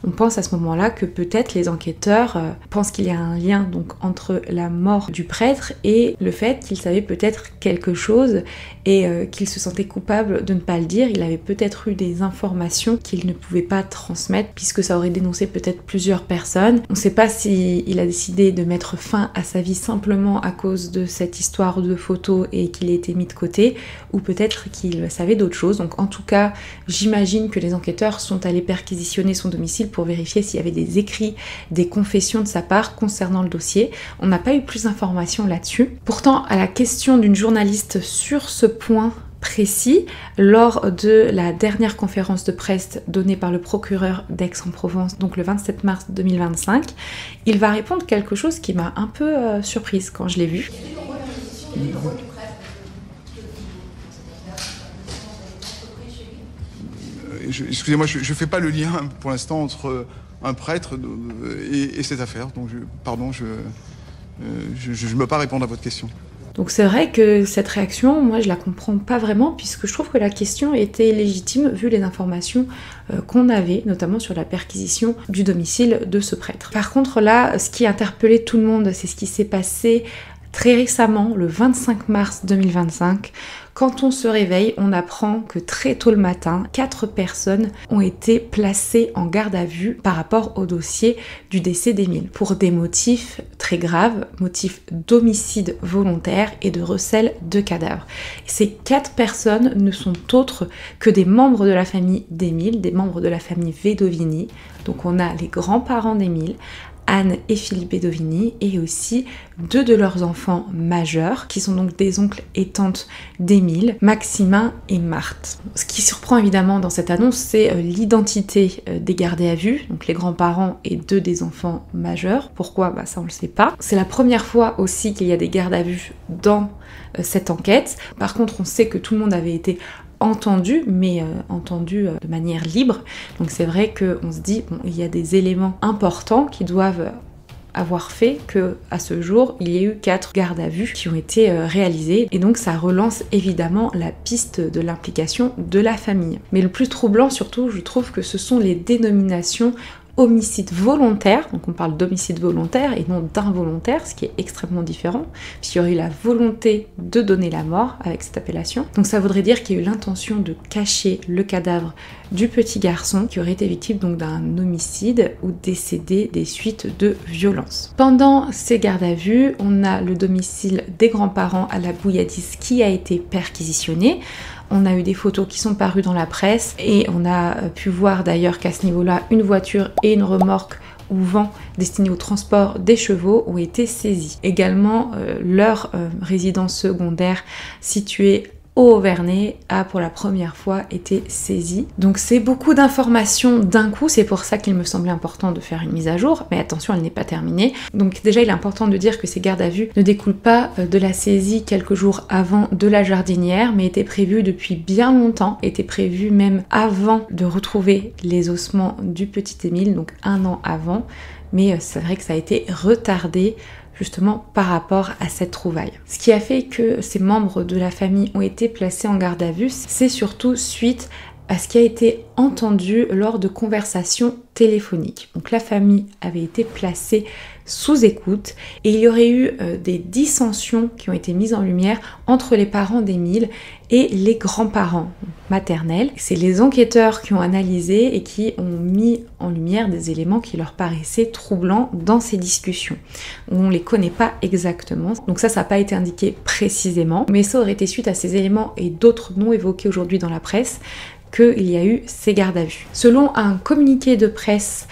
on pense à ce moment-là que peut-être les enquêteurs pensent qu'il y a un lien donc entre la mort du prêtre et le fait qu'il savait peut-être quelque chose et qu'il se sentait coupable de ne pas le dire. Il avait peut-être eu des informations qu'il ne pouvait pas transmettre puisque ça aurait dénoncé peut-être plusieurs personnes. On ne sait pas s'il a décidé de mettre fin à sa vie simplement à cause de cette histoire de photos et qu'il ait été mis de côté, ou peut-être qu'il savait d'autres choses. Donc en tout cas, j'imagine que les enquêteurs sont allés perquisitionner son domicile pour vérifier s'il y avait des écrits, des confessions de sa part concernant le dossier. On n'a pas eu plus d'informations là-dessus. Pourtant, à la question d'une journaliste sur ce point précis, lors de la dernière conférence de presse donnée par le procureur d'Aix-en-Provence, donc le 27 mars 2025, il va répondre quelque chose qui m'a un peu surprise quand je l'ai vu. Excusez-moi, je ne fais pas le lien pour l'instant entre un prêtre et cette affaire. Donc, je ne peux pas répondre à votre question. Donc c'est vrai que cette réaction, moi je la comprends pas vraiment puisque je trouve que la question était légitime vu les informations qu'on avait, notamment sur la perquisition du domicile de ce prêtre. Par contre là, ce qui a interpellé tout le monde, c'est ce qui s'est passé très récemment, le 25 mars 2025, quand on se réveille, on apprend que très tôt le matin, 4 personnes ont été placées en garde à vue par rapport au dossier du décès d'Émile, pour des motifs très graves, motifs d'homicide volontaire et de recel de cadavres. Ces 4 personnes ne sont autres que des membres de la famille d'Émile, des membres de la famille Vedovini. Donc on a les grands-parents d'Émile, Anne et Philippe Bedovini, et aussi 2 de leurs enfants majeurs, qui sont donc des oncles et tantes d'Émile, Maximin et Marthe. Ce qui surprend évidemment dans cette annonce, c'est l'identité des gardés à vue, donc les grands-parents et 2 des enfants majeurs. Pourquoi ? Ça on le sait pas. C'est la première fois aussi qu'il y a des gardes à vue dans cette enquête. Par contre, on sait que tout le monde avait été entendu, mais entendu de manière libre. Donc c'est vrai qu'on se dit, bon, il y a des éléments importants qui doivent avoir fait que à ce jour, il y a eu 4 gardes à vue qui ont été réalisés. Et donc ça relance évidemment la piste de l'implication de la famille. Mais le plus troublant surtout, je trouve que ce sont les dénominations homicide volontaire, donc on parle d'homicide volontaire et non d'involontaire, ce qui est extrêmement différent, puisqu'il y aurait eu la volonté de donner la mort avec cette appellation. Donc ça voudrait dire qu'il y a eu l'intention de cacher le cadavre du petit garçon qui aurait été victime donc d'un homicide ou décédé des suites de violences. Pendant ces gardes à vue, on a le domicile des grands-parents à la Bouilladis qui a été perquisitionné. On a eu des photos qui sont parues dans la presse et on a pu voir d'ailleurs qu'à ce niveau-là, une voiture et une remorque ou vent destinés au transport des chevaux ont été saisis. Également, leur résidence secondaire située au Auvernais a pour la première fois été saisie. Donc c'est beaucoup d'informations d'un coup, c'est pour ça qu'il me semblait important de faire une mise à jour, mais attention, elle n'est pas terminée. Donc déjà, il est important de dire que ces gardes à vue ne découlent pas de la saisie quelques jours avant de la jardinière, mais étaient prévues depuis bien longtemps, étaient prévues même avant de retrouver les ossements du petit Émile, donc 1 an avant, mais c'est vrai que ça a été retardé justement par rapport à cette trouvaille. Ce qui a fait que ces membres de la famille ont été placés en garde à vue, c'est surtout suite à ce qui a été entendu lors de conversations téléphoniques. Donc la famille avait été placée sous écoute et il y aurait eu des dissensions qui ont été mises en lumière entre les parents d'Émile et les grands-parents maternels. C'est les enquêteurs qui ont analysé et qui ont mis en lumière des éléments qui leur paraissaient troublants dans ces discussions. On ne les connaît pas exactement, donc ça n'a pas été indiqué précisément, mais ça aurait été suite à ces éléments et d'autres non évoqués aujourd'hui dans la presse qu'il y a eu ces gardes à vue. Selon un communiqué de presse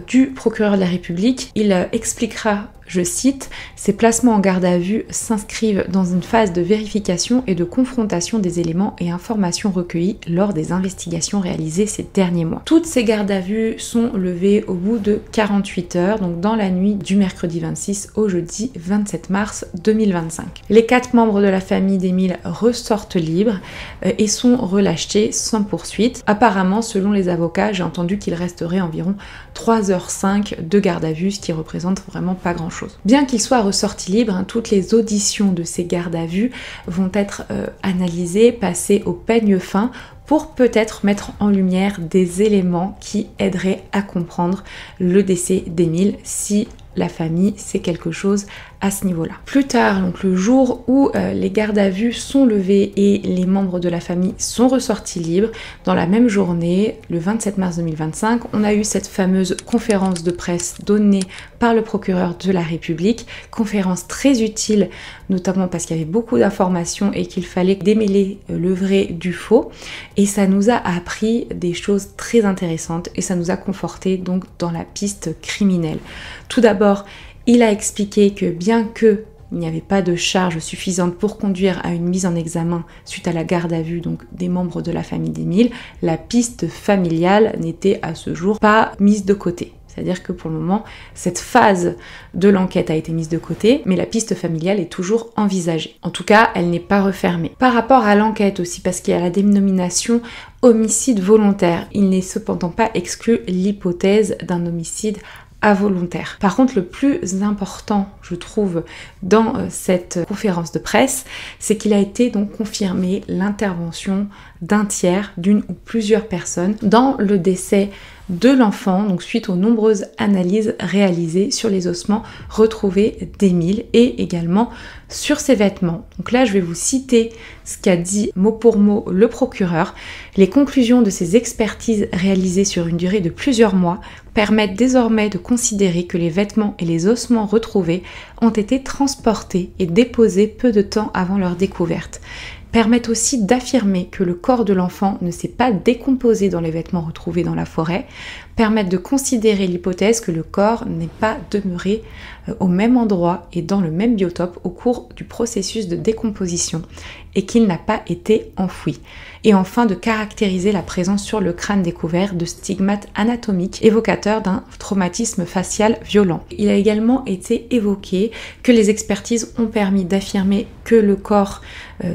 du procureur de la République, il expliquera Je cite, « Ces placements en garde à vue s'inscrivent dans une phase de vérification et de confrontation des éléments et informations recueillis lors des investigations réalisées ces derniers mois. » Toutes ces gardes à vue sont levées au bout de 48 heures, donc dans la nuit du mercredi 26 au jeudi 27 mars 2025. Les 4 membres de la famille d'Émile ressortent libres et sont relâchés sans poursuite. Apparemment, selon les avocats, j'ai entendu qu'il resterait environ 3h05 de garde à vue, ce qui représente vraiment pas grand-chose. Bien qu'ils soient ressortis libres, toutes les auditions de ces gardes à vue vont être analysées, passées au peigne fin pour peut-être mettre en lumière des éléments qui aideraient à comprendre le décès d'Émile si la famille sait quelque chose à ce niveau-là. Plus tard, donc le jour où les gardes à vue sont levés et les membres de la famille sont ressortis libres, dans la même journée, le 27 mars 2025, on a eu cette fameuse conférence de presse donnée par le procureur de la République, conférence très utile, notamment parce qu'il y avait beaucoup d'informations et qu'il fallait démêler le vrai du faux, et ça nous a appris des choses très intéressantes et ça nous a conforté donc dans la piste criminelle. Tout d'abord, il a expliqué que bien qu'il n'y avait pas de charge suffisante pour conduire à une mise en examen suite à la garde à vue donc des membres de la famille d'Émile, la piste familiale n'était à ce jour pas mise de côté. C'est-à-dire que pour le moment, cette phase de l'enquête a été mise de côté, mais la piste familiale est toujours envisagée. En tout cas, elle n'est pas refermée. Par rapport à l'enquête aussi, parce qu'il y a la dénomination homicide volontaire, il n'est cependant pas exclu l'hypothèse d'un homicide involontaire. Par contre, le plus important, je trouve, dans cette conférence de presse, c'est qu'il a été donc confirmé l'intervention d'un tiers, d'une ou plusieurs personnes dans le décès de l'enfant, donc suite aux nombreuses analyses réalisées sur les ossements retrouvés d'Émile et également sur ses vêtements. Donc là, je vais vous citer ce qu'a dit mot pour mot le procureur. Les conclusions de ces expertises réalisées sur une durée de plusieurs mois permettent désormais de considérer que les vêtements et les ossements retrouvés ont été transportés et déposés peu de temps avant leur découverte. Permettent aussi d'affirmer que le corps de l'enfant ne s'est pas décomposé dans les vêtements retrouvés dans la forêt, permettent de considérer l'hypothèse que le corps n'est pas demeuré au même endroit et dans le même biotope au cours du processus de décomposition et qu'il n'a pas été enfoui. Et enfin de caractériser la présence sur le crâne découvert de stigmates anatomiques évocateurs d'un traumatisme facial violent. Il a également été évoqué que les expertises ont permis d'affirmer que le corps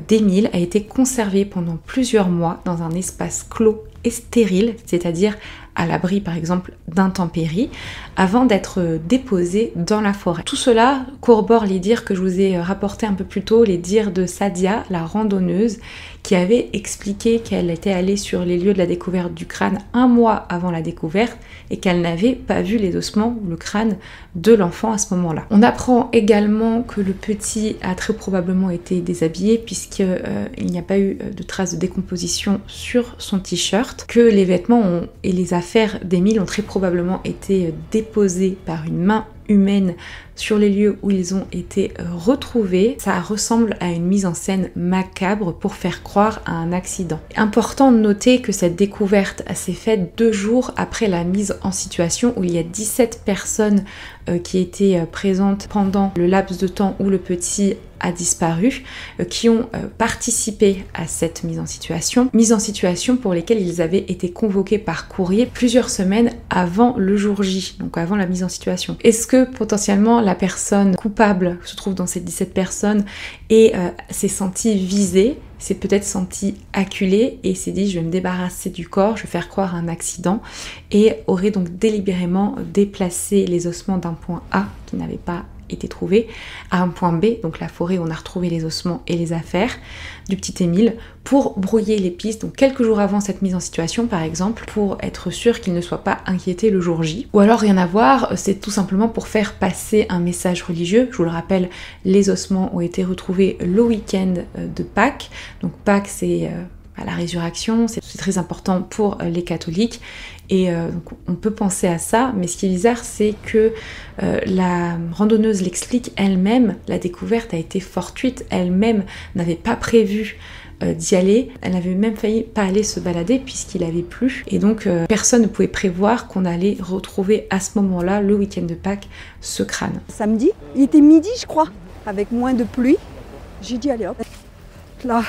d'Émile a été conservé pendant plusieurs mois dans un espace clos et stérile, c'est-à-dire à l'abri par exemple d'intempéries, avant d'être déposé dans la forêt. Tout cela corrobore les dires que je vous ai rapportés un peu plus tôt, les dires de Sadia, la randonneuse, qui avait expliqué qu'elle était allée sur les lieux de la découverte du crâne 1 mois avant la découverte et qu'elle n'avait pas vu les ossements ou le crâne de l'enfant à ce moment-là. On apprend également que le petit a très probablement été déshabillé puisqu'il n'y a pas eu de traces de décomposition sur son t-shirt, que les vêtements et les affaires d'Émile ont très probablement été déposés par une main humaine sur les lieux où ils ont été retrouvés. Ça ressemble à une mise en scène macabre pour faire croire à un accident. Important de noter que cette découverte s'est faite 2 jours après la mise en situation où il y a 17 personnes qui étaient présentes pendant le laps de temps où le petit a disparu, qui ont participé à cette mise en situation pour lesquelles ils avaient été convoqués par courrier plusieurs semaines avant le jour J, donc avant la mise en situation. Est-ce que potentiellement la personne coupable se trouve dans ces 17 personnes et s'est sentie visée, s'est peut-être sentie acculée et s'est dit je vais me débarrasser du corps, je vais faire croire à un accident et aurait donc délibérément déplacé les ossements d'un point A qui n'avait pas été trouvé à un point B, donc la forêt où on a retrouvé les ossements et les affaires du petit Émile, pour brouiller les pistes, donc quelques jours avant cette mise en situation par exemple, pour être sûr qu'il ne soit pas inquiété le jour J. Ou alors rien à voir, c'est tout simplement pour faire passer un message religieux. Je vous le rappelle, les ossements ont été retrouvés le week-end de Pâques, donc Pâques c'est à la résurrection, c'est très important pour les catholiques. Et donc on peut penser à ça, mais ce qui est bizarre, c'est que la randonneuse l'explique elle-même, la découverte a été fortuite, elle-même n'avait pas prévu d'y aller, elle avait même failli pas aller se balader puisqu'il avait plu, et donc personne ne pouvait prévoir qu'on allait retrouver à ce moment-là, le week-end de Pâques, ce crâne. Samedi, il était midi je crois, avec moins de pluie, j'ai dit allez hop, là,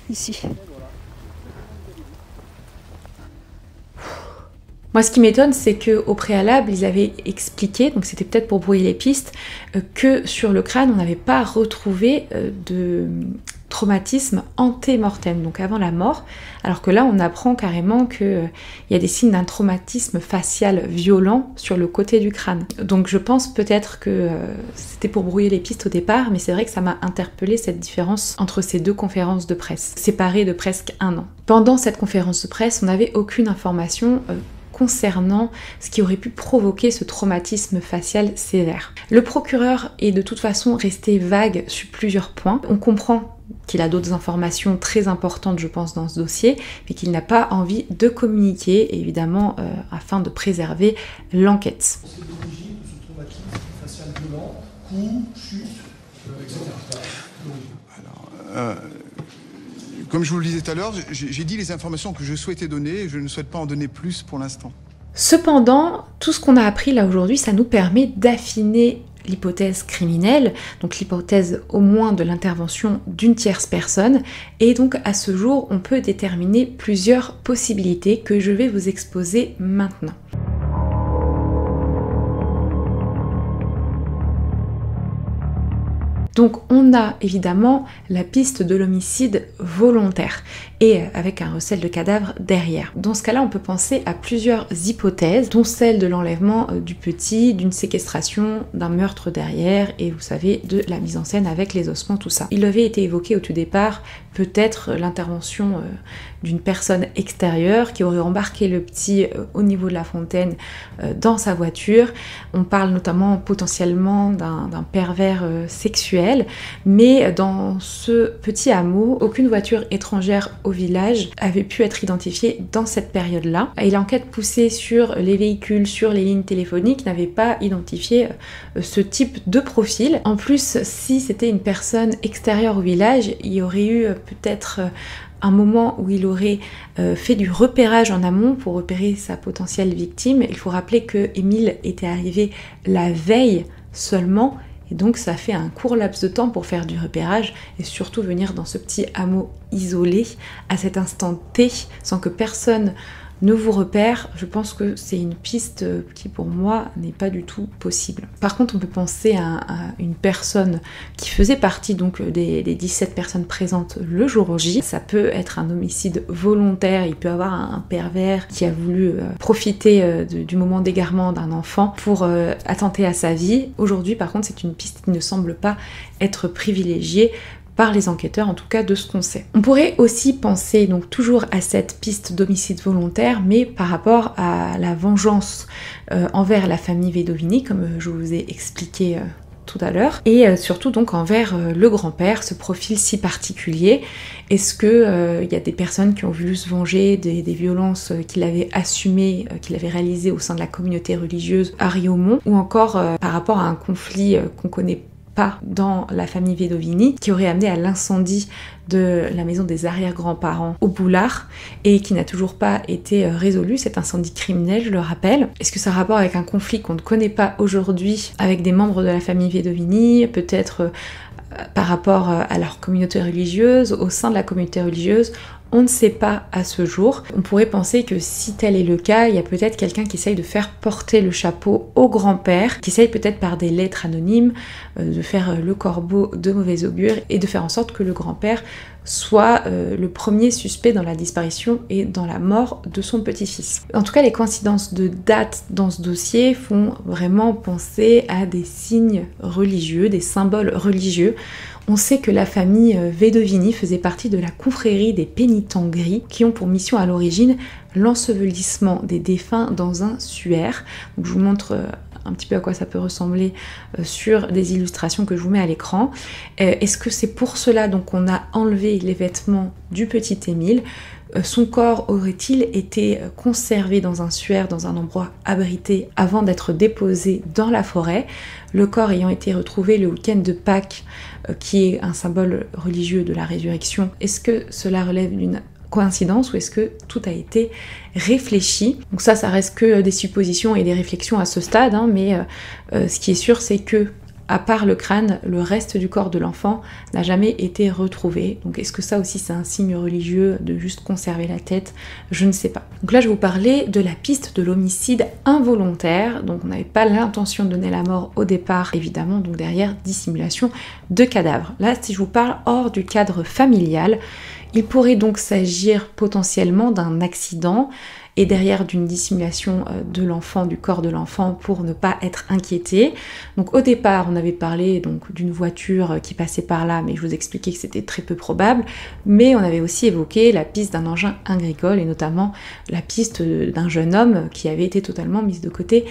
ici. Moi, ce qui m'étonne, c'est qu'au préalable, ils avaient expliqué, donc c'était peut-être pour brouiller les pistes, que sur le crâne, on n'avait pas retrouvé de traumatisme anté-mortem, donc avant la mort, alors que là, on apprend carrément qu'il y a des signes d'un traumatisme facial violent sur le côté du crâne. Donc je pense peut-être que c'était pour brouiller les pistes au départ, mais c'est vrai que ça m'a interpellée cette différence entre ces deux conférences de presse, séparées de presque 1 an. Pendant cette conférence de presse, on n'avait aucune information concernant ce qui aurait pu provoquer ce traumatisme facial sévère. Le procureur est de toute façon resté vague sur plusieurs points. On comprend qu'il a d'autres informations très importantes, je pense, dans ce dossier, mais qu'il n'a pas envie de communiquer, évidemment, afin de préserver l'enquête. C'est l'origine de ce traumatisme facial violent, coup, chute, etc. Alors, comme je vous le disais tout à l'heure, j'ai dit les informations que je souhaitais donner et je ne souhaite pas en donner plus pour l'instant. Cependant, tout ce qu'on a appris là aujourd'hui, ça nous permet d'affiner l'hypothèse criminelle, donc l'hypothèse au moins de l'intervention d'une tierce personne, et donc à ce jour, on peut déterminer plusieurs possibilités que je vais vous exposer maintenant. Donc on a évidemment la piste de l'homicide volontaire et avec un recel de cadavre derrière. Dans ce cas-là, on peut penser à plusieurs hypothèses, dont celle de l'enlèvement du petit, d'une séquestration, d'un meurtre derrière et vous savez, de la mise en scène avec les ossements, tout ça. Il avait été évoqué au tout départ peut-être l'intervention d'une personne extérieure qui aurait embarqué le petit au niveau de la fontaine dans sa voiture. On parle notamment potentiellement d'un pervers sexuel, mais dans ce petit hameau, aucune voiture étrangère au village avait pu être identifiée dans cette période-là. Et l'enquête poussée sur les véhicules, sur les lignes téléphoniques n'avait pas identifié ce type de profil. En plus, si c'était une personne extérieure au village, il y aurait eu peut-être un moment où il aurait fait du repérage en amont pour repérer sa potentielle victime. Il faut rappeler que Émile était arrivé la veille seulement, et donc ça fait un court laps de temps pour faire du repérage et surtout venir dans ce petit hameau isolé à cet instant T sans que personne ne vous repère. Je pense que c'est une piste qui pour moi n'est pas du tout possible. Par contre, on peut penser à une personne qui faisait partie donc des 17 personnes présentes le jour J. Ça peut être un homicide volontaire, il peut y avoir un pervers qui a voulu profiter du moment d'égarement d'un enfant pour attenter à sa vie. Aujourd'hui, par contre, c'est une piste qui ne semble pas être privilégiée par les enquêteurs, en tout cas de ce qu'on sait. On pourrait aussi penser donc toujours à cette piste d'homicide volontaire, mais par rapport à la vengeance envers la famille Vedovini, comme je vous ai expliqué tout à l'heure, et surtout donc envers le grand-père, ce profil si particulier. Est-ce que y a des personnes qui ont voulu se venger des violences qu'il avait assumées, qu'il avait réalisées au sein de la communauté religieuse à Riaumont, ou encore par rapport à un conflit qu'on connaît pas dans la famille Vedovini, qui aurait amené à l'incendie de la maison des arrière-grands-parents au Boulard et qui n'a toujours pas été résolu, cet incendie criminel, je le rappelle. Est-ce que ça a rapport avec un conflit qu'on ne connaît pas aujourd'hui avec des membres de la famille Vedovini, peut-être par rapport à leur communauté religieuse, au sein de la communauté religieuse? On ne sait pas à ce jour. On pourrait penser que si tel est le cas, il y a peut-être quelqu'un qui essaye de faire porter le chapeau au grand-père, qui essaye peut-être par des lettres anonymes de faire le corbeau de mauvais augure et de faire en sorte que le grand-père soit le premier suspect dans la disparition et dans la mort de son petit-fils. En tout cas, les coïncidences de date dans ce dossier font vraiment penser à des signes religieux, des symboles religieux. On sait que la famille Vedovini faisait partie de la confrérie des pénitents gris qui ont pour mission à l'origine l'ensevelissement des défunts dans un suaire. Donc, je vous montre un petit peu à quoi ça peut ressembler sur des illustrations que je vous mets à l'écran. Est-ce que c'est pour cela donc qu'on a enlevé les vêtements du petit Émile? Son corps aurait-il été conservé dans un suaire, dans un endroit abrité avant d'être déposé dans la forêt? Le corps ayant été retrouvé le week-end de Pâques, qui est un symbole religieux de la résurrection, est-ce que cela relève d'une coïncidence ou est-ce que tout a été réfléchi? Donc ça reste que des suppositions et des réflexions à ce stade, hein, mais ce qui est sûr, c'est que à part le crâne, le reste du corps de l'enfant n'a jamais été retrouvé. Donc est-ce que ça aussi c'est un signe religieux de juste conserver la tête? Je ne sais pas. Donc là je vais vous parler de la piste de l'homicide involontaire. Donc on n'avait pas l'intention de donner la mort au départ, évidemment, donc derrière dissimulation de cadavre. Là si je vous parle hors du cadre familial, il pourrait donc s'agir potentiellement d'un accident et derrière d'une dissimulation de l'enfant, du corps de l'enfant pour ne pas être inquiété. Donc au départ, on avait parlé donc d'une voiture qui passait par là, mais je vous expliquais que c'était très peu probable. Mais on avait aussi évoqué la piste d'un engin agricole et notamment la piste d'un jeune homme qui avait été totalement mise de côté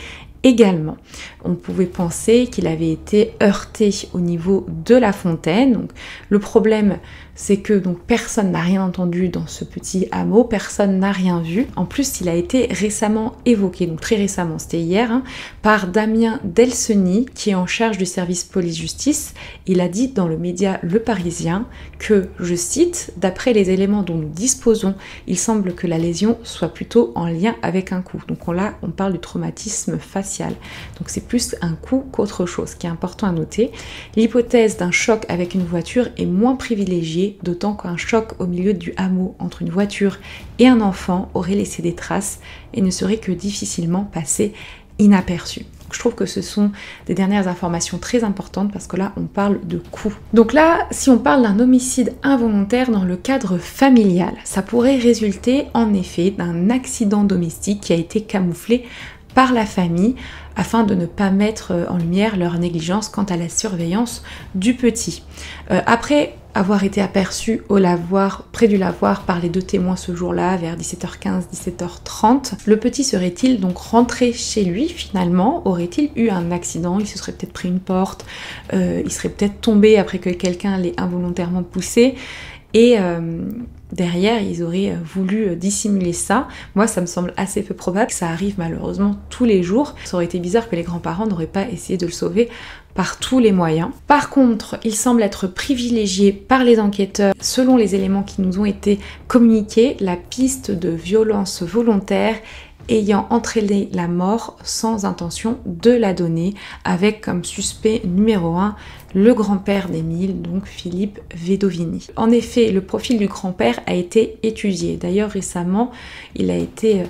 également. On pouvait penser qu'il avait été heurté au niveau de la fontaine. Donc, le problème, c'est que donc, personne n'a rien entendu dans ce petit hameau, personne n'a rien vu. En plus, il a été récemment évoqué, donc très récemment, c'était hier, hein, par Damien Delseny, qui est en charge du service police-justice. Il a dit dans le média Le Parisien que, je cite, d'après les éléments dont nous disposons, il semble que la lésion soit plutôt en lien avec un coup. Donc là, on parle du traumatisme facial. Donc c'est plus un coup qu'autre chose, ce qui est important à noter. L'hypothèse d'un choc avec une voiture est moins privilégiée, d'autant qu'un choc au milieu du hameau entre une voiture et un enfant aurait laissé des traces et ne serait que difficilement passé inaperçu. Je trouve que ce sont des dernières informations très importantes parce que là on parle de coup. Donc là, si on parle d'un homicide involontaire dans le cadre familial, ça pourrait résulter en effet d'un accident domestique qui a été camouflé par la famille afin de ne pas mettre en lumière leur négligence quant à la surveillance du petit. Après avoir été aperçu au lavoir, près du lavoir par les deux témoins ce jour-là, vers 17h15, 17h30, le petit serait-il donc rentré chez lui finalement? Aurait-il eu un accident? Il se serait peut-être pris une porte, il serait peut-être tombé après que quelqu'un l'ait involontairement poussé, et derrière, ils auraient voulu dissimuler ça. Moi, ça me semble assez peu probable. Ça arrive malheureusement tous les jours. Ça aurait été bizarre que les grands-parents n'auraient pas essayé de le sauver par tous les moyens. Par contre, il semble être privilégié par les enquêteurs, selon les éléments qui nous ont été communiqués, la piste de violence volontaire ayant entraîné la mort sans intention de la donner, avec comme suspect numéro 1 le grand-père d'Émile, donc Philippe Vedovini. En effet, le profil du grand-père a été étudié. D'ailleurs, récemment, il a été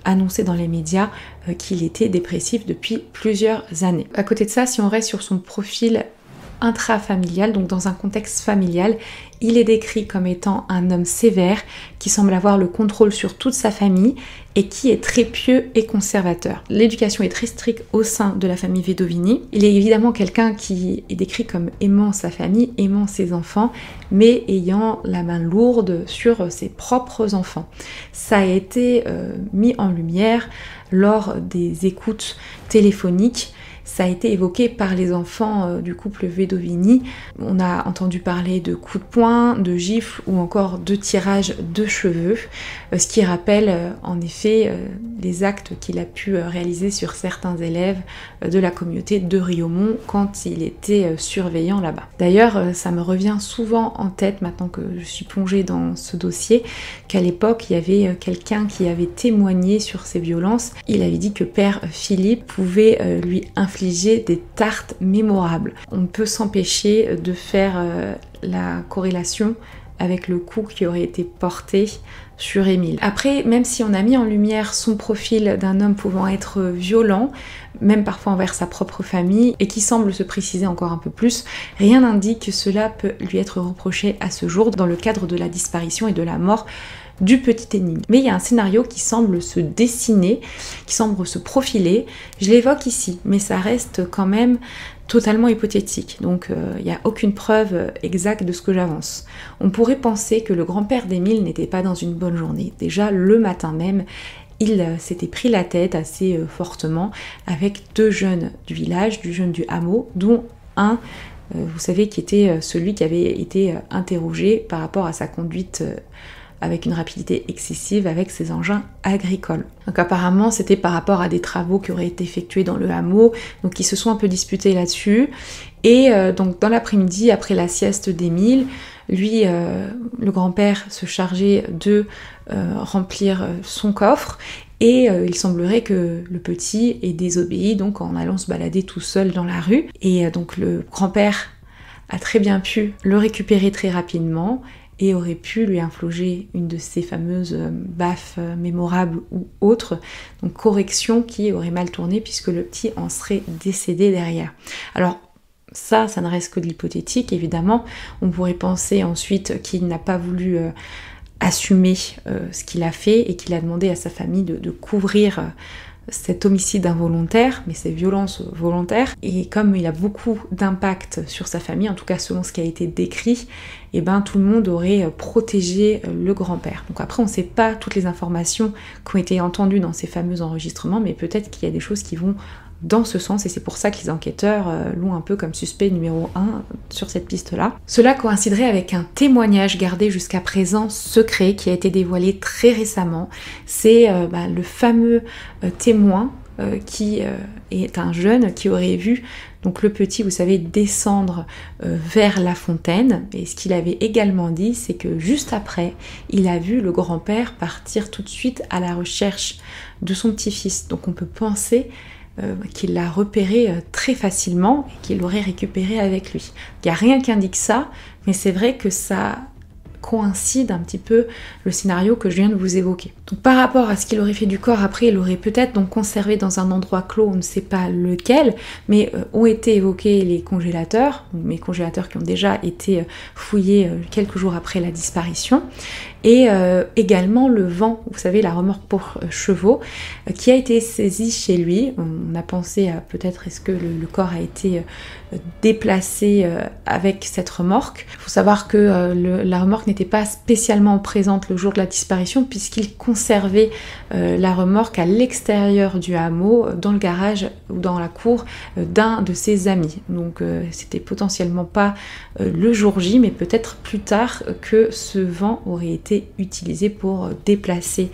annoncé dans les médias qu'il était dépressif depuis plusieurs années. À côté de ça, si on reste sur son profil intrafamilial, donc dans un contexte familial, il est décrit comme étant un homme sévère qui semble avoir le contrôle sur toute sa famille et qui est très pieux et conservateur. L'éducation est très stricte au sein de la famille Vedovini. Il est évidemment quelqu'un qui est décrit comme aimant sa famille, aimant ses enfants, mais ayant la main lourde sur ses propres enfants. Ça a été mis en lumière lors des écoutes téléphoniques. Ça a été évoqué par les enfants du couple Vedovini. On a entendu parler de coups de poing, de gifles ou encore de tirage de cheveux, ce qui rappelle en effet les actes qu'il a pu réaliser sur certains élèves de la communauté de Riaumont quand il était surveillant là-bas. D'ailleurs, ça me revient souvent en tête maintenant que je suis plongée dans ce dossier, qu'à l'époque, il y avait quelqu'un qui avait témoigné sur ces violences. Il avait dit que père Philippe pouvait lui infliger des tartes mémorables. On ne peut s'empêcher de faire la corrélation avec le coup qui aurait été porté sur Émile. Après, même si on a mis en lumière son profil d'un homme pouvant être violent, même parfois envers sa propre famille, et qui semble se préciser encore un peu plus, rien n'indique que cela peut lui être reproché à ce jour dans le cadre de la disparition et de la mort du petit Émile. Mais il y a un scénario qui semble se dessiner, qui semble se profiler. Je l'évoque ici, mais ça reste quand même totalement hypothétique. Donc il n'y a aucune preuve exacte de ce que j'avance. On pourrait penser que le grand-père d'Émile n'était pas dans une bonne journée. Déjà le matin même, il s'était pris la tête assez fortement avec 2 jeunes du village, 2 jeunes du hameau, dont un, vous savez, qui était celui qui avait été interrogé par rapport à sa conduite avec une rapidité excessive avec ses engins agricoles. Donc apparemment c'était par rapport à des travaux qui auraient été effectués dans le hameau, donc ils se sont un peu disputés là-dessus. Et donc dans l'après-midi, après la sieste d'Émile, lui, le grand-père, se chargeait de remplir son coffre, et il semblerait que le petit ait désobéi, donc en allant se balader tout seul dans la rue. Et donc le grand-père a très bien pu le récupérer très rapidement, et aurait pu lui infliger une de ces fameuses baffes mémorables ou autres, donc correction qui aurait mal tourné puisque le petit en serait décédé derrière. Alors ça ne reste que de l'hypothétique, évidemment. On pourrait penser ensuite qu'il n'a pas voulu assumer ce qu'il a fait et qu'il a demandé à sa famille de couvrir cet homicide involontaire, mais ces violences volontaires. Et comme il a beaucoup d'impact sur sa famille, en tout cas selon ce qui a été décrit, et ben tout le monde aurait protégé le grand-père. Donc après on ne sait pas toutes les informations qui ont été entendues dans ces fameux enregistrements, mais peut-être qu'il y a des choses qui vont dans ce sens, et c'est pour ça que les enquêteurs l'ont un peu comme suspect numéro 1 sur cette piste-là. Cela coïnciderait avec un témoignage gardé jusqu'à présent secret qui a été dévoilé très récemment. C'est le fameux témoin qui est un jeune qui aurait vu donc le petit, vous savez, descendre vers la fontaine. Et ce qu'il avait également dit, c'est que juste après, il a vu le grand-père partir tout de suite à la recherche de son petit-fils. Donc on peut penser qu'il l'a repéré très facilement et qu'il l'aurait récupéré avec lui. Il n'y a rien qui indique ça, mais c'est vrai que ça coïncide un petit peu le scénario que je viens de vous évoquer. Donc par rapport à ce qu'il aurait fait du corps après, il aurait peut-être donc conservé dans un endroit clos, on ne sait pas lequel, mais ont été évoqués les congélateurs, mes congélateurs qui ont déjà été fouillés quelques jours après la disparition, et également le vent, vous savez, la remorque pour chevaux, qui a été saisie chez lui. On a pensé à peut-être est-ce que le corps a été déplacé avec cette remorque. Il faut savoir que la remorque n'était pas spécialement présente le jour de la disparition puisqu'il conservait la remorque à l'extérieur du hameau, dans le garage ou dans la cour d'un de ses amis. Donc c'était potentiellement pas le jour J, mais peut-être plus tard que ce vent aurait été utilisé pour déplacer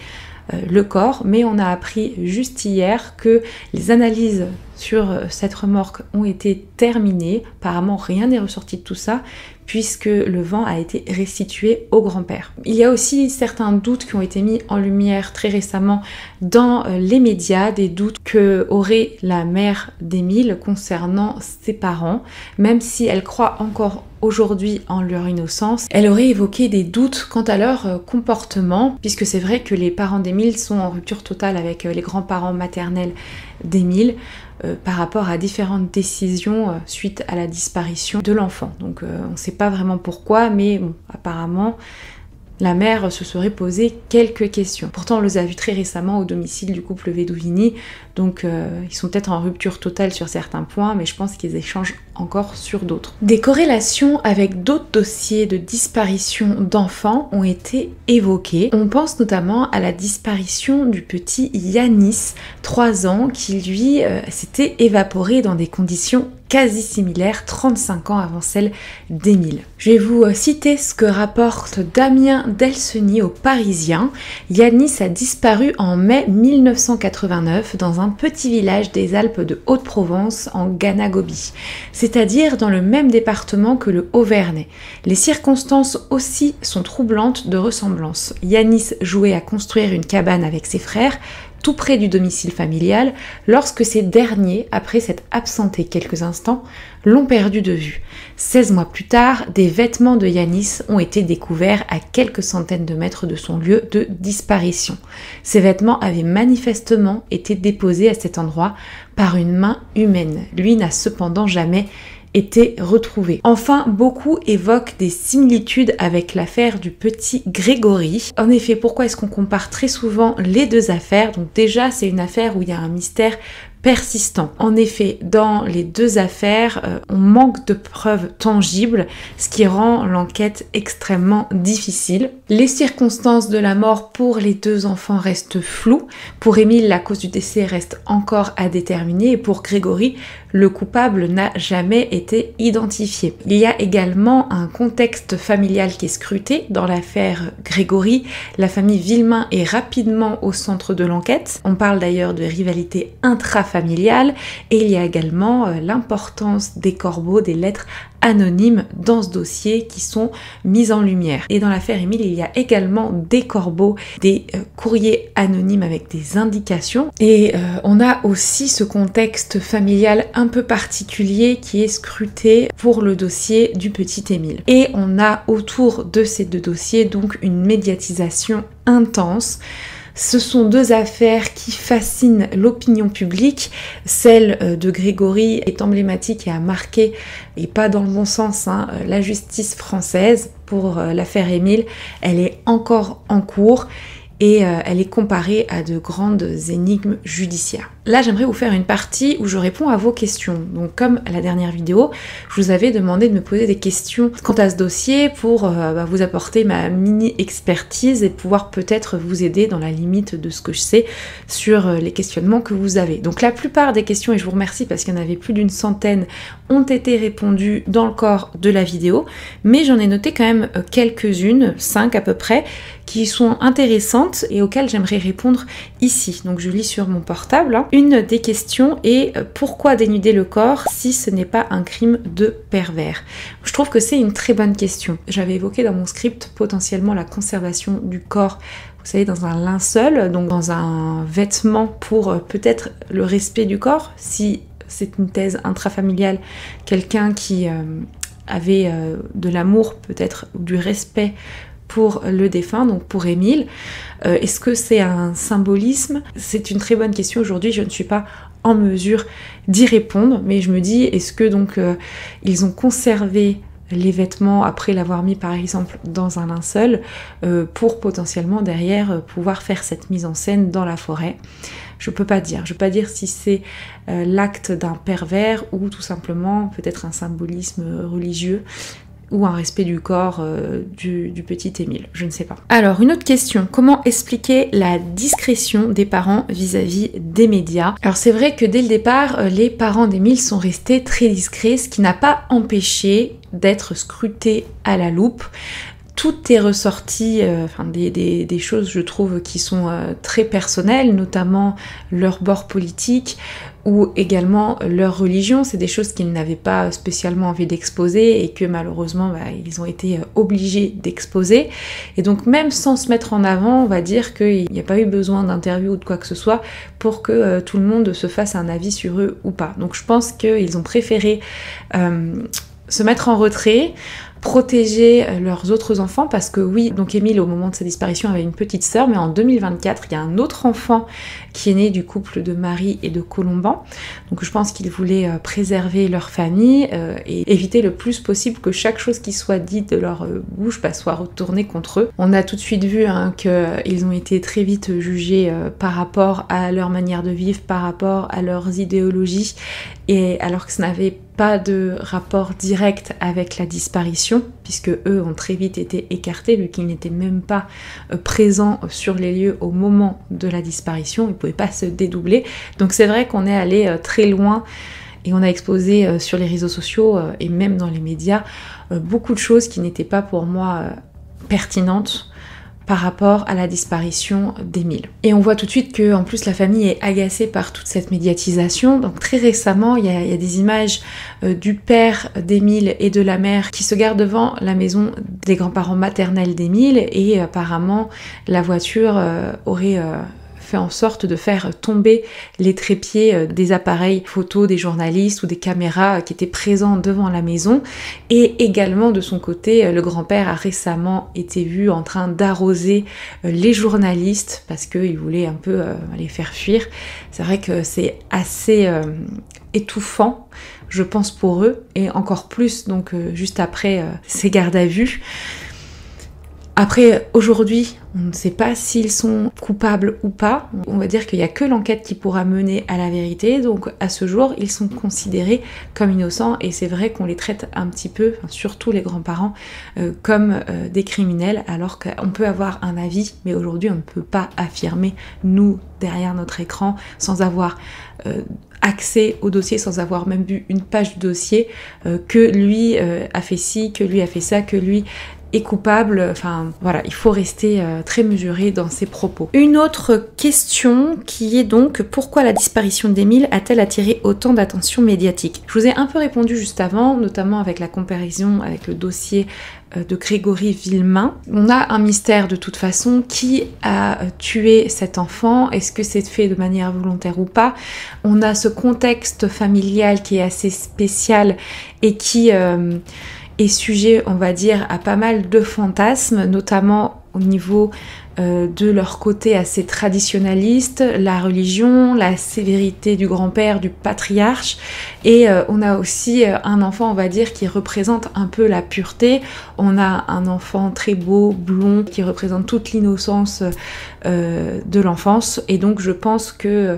le corps. Mais on a appris juste hier que les analyses sur cette remorque ont été terminées. Apparemment rien n'est ressorti de tout ça puisque le vent a été restitué au grand-père. Il y a aussi certains doutes qui ont été mis en lumière très récemment dans les médias, des doutes que aurait la mère d'Émile concernant ses parents, même si elle croit encore aujourd'hui en leur innocence. Elle aurait évoqué des doutes quant à leur comportement, puisque c'est vrai que les parents d'Émile sont en rupture totale avec les grands-parents maternels d'Émile par rapport à différentes décisions suite à la disparition de l'enfant. Donc on ne sait pas vraiment pourquoi, mais bon, apparemment la mère se serait posé quelques questions. Pourtant, on les a vus très récemment au domicile du couple Vedovini, donc ils sont peut-être en rupture totale sur certains points, mais je pense qu'ils échangent encore sur d'autres. Des corrélations avec d'autres dossiers de disparition d'enfants ont été évoquées. On pense notamment à la disparition du petit Yanis, 3 ans, qui lui s'était évaporé dans des conditions quasi similaires 35 ans avant celle d'Émile. Je vais vous citer ce que rapporte Damien Delseny au Parisien. Yanis a disparu en mai 1989 dans un petit village des Alpes de Haute-Provence en Ghana-Gobi, c'est-à-dire dans le même département que le Haut-Vernay. Les circonstances aussi sont troublantes de ressemblance. Yanis jouait à construire une cabane avec ses frères, tout près du domicile familial, lorsque ces derniers, après s'être absentés quelques instants, l'ont perdu de vue. 16 mois plus tard, des vêtements de Yanis ont été découverts à quelques centaines de mètres de son lieu de disparition. Ces vêtements avaient manifestement été déposés à cet endroit par une main humaine. Lui n'a cependant jamais été retrouvé. Enfin, beaucoup évoquent des similitudes avec l'affaire du petit Grégory. En effet, pourquoi est-ce qu'on compare très souvent les deux affaires? Donc déjà, c'est une affaire où il y a un mystère persistant. En effet, dans les deux affaires, on manque de preuves tangibles, ce qui rend l'enquête extrêmement difficile. Les circonstances de la mort pour les deux enfants restent floues. Pour Émile, la cause du décès reste encore à déterminer et pour Grégory, le coupable n'a jamais été identifié. Il y a également un contexte familial qui est scruté. Dans l'affaire Grégory, la famille Villemain est rapidement au centre de l'enquête. On parle d'ailleurs de rivalité intrafamiliale et il y a également l'importance des corbeaux, des lettres anonymes dans ce dossier qui sont mises en lumière. Et dans l'affaire Émile, il y a également des corbeaux, des courriers anonymes avec des indications. Et on a aussi ce contexte familial un peu particulier qui est scruté pour le dossier du petit Émile. Et on a autour de ces deux dossiers donc une médiatisation intense. Ce sont deux affaires qui fascinent l'opinion publique. Celle de Grégory est emblématique et a marqué, et pas dans le bon sens, la justice française. Pour l'affaire Émile, elle est encore en cours et elle est comparée à de grandes énigmes judiciaires. Là, j'aimerais vous faire une partie où je réponds à vos questions. Donc, comme la dernière vidéo, je vous avais demandé de me poser des questions quant à ce dossier pour vous apporter ma mini-expertise et pouvoir peut-être vous aider dans la limite de ce que je sais sur les questionnements que vous avez. Donc, la plupart des questions, et je vous remercie parce qu'il y en avait plus d'une centaine, ont été répondues dans le corps de la vidéo, mais j'en ai noté quand même quelques-unes, 5 à peu près, qui sont intéressantes et auxquelles j'aimerais répondre ici. Donc, je lis sur mon portable. Une des questions est pourquoi dénuder le corps si ce n'est pas un crime de pervers? Je trouve que c'est une très bonne question. J'avais évoqué dans mon script potentiellement la conservation du corps, vous savez, dans un linceul, donc dans un vêtement pour peut-être le respect du corps, si c'est une thèse intrafamiliale, quelqu'un qui avait de l'amour peut-être, ou du respect pour le défunt, donc pour Émile. Est-ce que c'est un symbolisme? C'est une très bonne question. Aujourd'hui, je ne suis pas en mesure d'y répondre, mais je me dis, est-ce que donc ils ont conservé les vêtements après l'avoir mis par exemple dans un linceul pour potentiellement derrière pouvoir faire cette mise en scène dans la forêt? Je peux pas dire. Je peux pas dire si c'est l'acte d'un pervers ou tout simplement peut-être un symbolisme religieux ou un respect du corps du petit Émile, je ne sais pas. Alors, une autre question, comment expliquer la discrétion des parents vis-à-vis des médias? Alors c'est vrai que dès le départ, les parents d'Émile sont restés très discrets, ce qui n'a pas empêché d'être scrutés à la loupe. Tout est ressorti, des choses je trouve qui sont très personnelles, notamment leur bord politique ou également leur religion. C'est des choses qu'ils n'avaient pas spécialement envie d'exposer et que malheureusement ils ont été obligés d'exposer. Et donc même sans se mettre en avant, on va dire qu'il n'y a pas eu besoin d'interview ou de quoi que ce soit pour que tout le monde se fasse un avis sur eux ou pas. Donc je pense qu'ils ont préféré se mettre en retrait, protéger leurs autres enfants, parce que oui, donc Émile au moment de sa disparition avait une petite sœur, mais en 2024 il y a un autre enfant qui est né du couple de Marie et de Colomban, donc je pense qu'ils voulaient préserver leur famille et éviter le plus possible que chaque chose qui soit dite de leur bouche soit retournée contre eux. On a tout de suite vu qu'ils ont été très vite jugés par rapport à leur manière de vivre, par rapport à leurs idéologies, et alors que ça n'avait pas de rapport direct avec la disparition, puisque eux ont très vite été écartés, vu qu'ils n'étaient même pas présents sur les lieux au moment de la disparition, ils ne pouvaient pas se dédoubler. Donc c'est vrai qu'on est allé très loin et on a exposé sur les réseaux sociaux et même dans les médias beaucoup de choses qui n'étaient pas pour moi pertinentes par rapport à la disparition d'Émile. Et on voit tout de suite que en plus la famille est agacée par toute cette médiatisation. Donc très récemment, il y a des images du père d'Émile et de la mère qui se garent devant la maison des grands-parents maternels d'Émile, et apparemment la voiture aurait fait en sorte de faire tomber les trépieds des appareils photo des journalistes ou des caméras qui étaient présents devant la maison. Et également de son côté, le grand-père a récemment été vu en train d'arroser les journalistes parce qu'il voulait un peu les faire fuir. C'est vrai que c'est assez étouffant, je pense, pour eux, et encore plus donc juste après ces gardes à vue. Après, aujourd'hui, on ne sait pas s'ils sont coupables ou pas. On va dire qu'il n'y a que l'enquête qui pourra mener à la vérité. Donc à ce jour, ils sont considérés comme innocents et c'est vrai qu'on les traite un petit peu, enfin, surtout les grands-parents, comme des criminels alors qu'on peut avoir un avis, mais aujourd'hui on ne peut pas affirmer, nous, derrière notre écran, sans avoir accès au dossier, sans avoir même vu une page du dossier, que lui a fait ci, que lui a fait ça, que lui est coupable. Enfin voilà, il faut rester très mesuré dans ses propos. Une autre question qui est donc pourquoi la disparition d'Émile a-t-elle attiré autant d'attention médiatique? Je vous ai un peu répondu juste avant, notamment avec la comparaison avec le dossier de Grégory Villemain. On a un mystère de toute façon. Qui a tué cet enfant? Est-ce que c'est fait de manière volontaire ou pas? On a ce contexte familial qui est assez spécial et qui est sujet, on va dire, à pas mal de fantasmes, notamment au niveau de leur côté assez traditionnaliste, la religion, la sévérité du grand-père, du patriarche, et on a aussi un enfant, on va dire, qui représente un peu la pureté. On a un enfant très beau, blond, qui représente toute l'innocence de l'enfance, et donc je pense que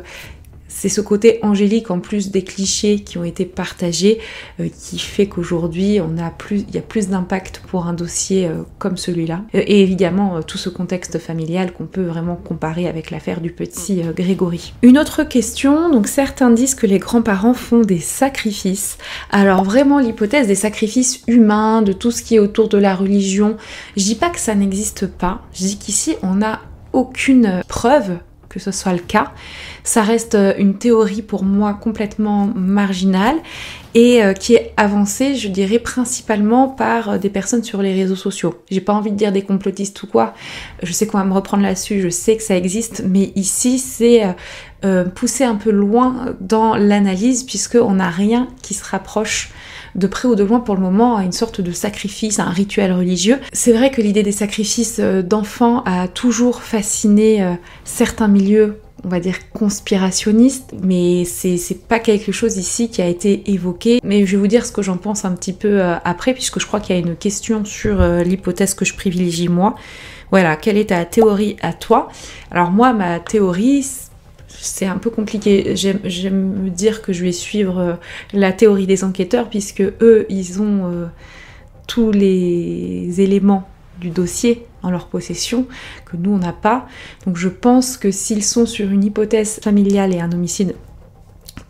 c'est ce côté angélique en plus des clichés qui ont été partagés qui fait qu'aujourd'hui il y a plus d'impact pour un dossier comme celui-là. Et évidemment tout ce contexte familial qu'on peut vraiment comparer avec l'affaire du petit Grégory. Une autre question, donc certains disent que les grands-parents font des sacrifices. Alors vraiment l'hypothèse des sacrifices humains, de tout ce qui est autour de la religion, je dis pas que ça n'existe pas, je dis qu'ici on n'a aucune preuve que ce soit le cas. Ça reste une théorie pour moi complètement marginale et qui est avancée, je dirais, principalement par des personnes sur les réseaux sociaux. J'ai pas envie de dire des complotistes ou quoi, je sais qu'on va me reprendre là-dessus, je sais que ça existe, mais ici c'est poussé un peu loin dans l'analyse puisqu'on n'a rien qui se rapproche de près ou de loin pour le moment à une sorte de sacrifice, à un rituel religieux. C'est vrai que l'idée des sacrifices d'enfants a toujours fasciné certains milieux, on va dire conspirationnistes, mais c'est pas quelque chose ici qui a été évoqué. Mais je vais vous dire ce que j'en pense un petit peu après, puisque je crois qu'il y a une question sur l'hypothèse que je privilégie moi. Voilà, quelle est ta théorie à toi? Alors moi, ma théorie, c'est un peu compliqué. J'aime me dire que je vais suivre la théorie des enquêteurs puisque eux, ils ont tous les éléments du dossier en leur possession que nous, on n'a pas. Donc je pense que s'ils sont sur une hypothèse familiale et un homicide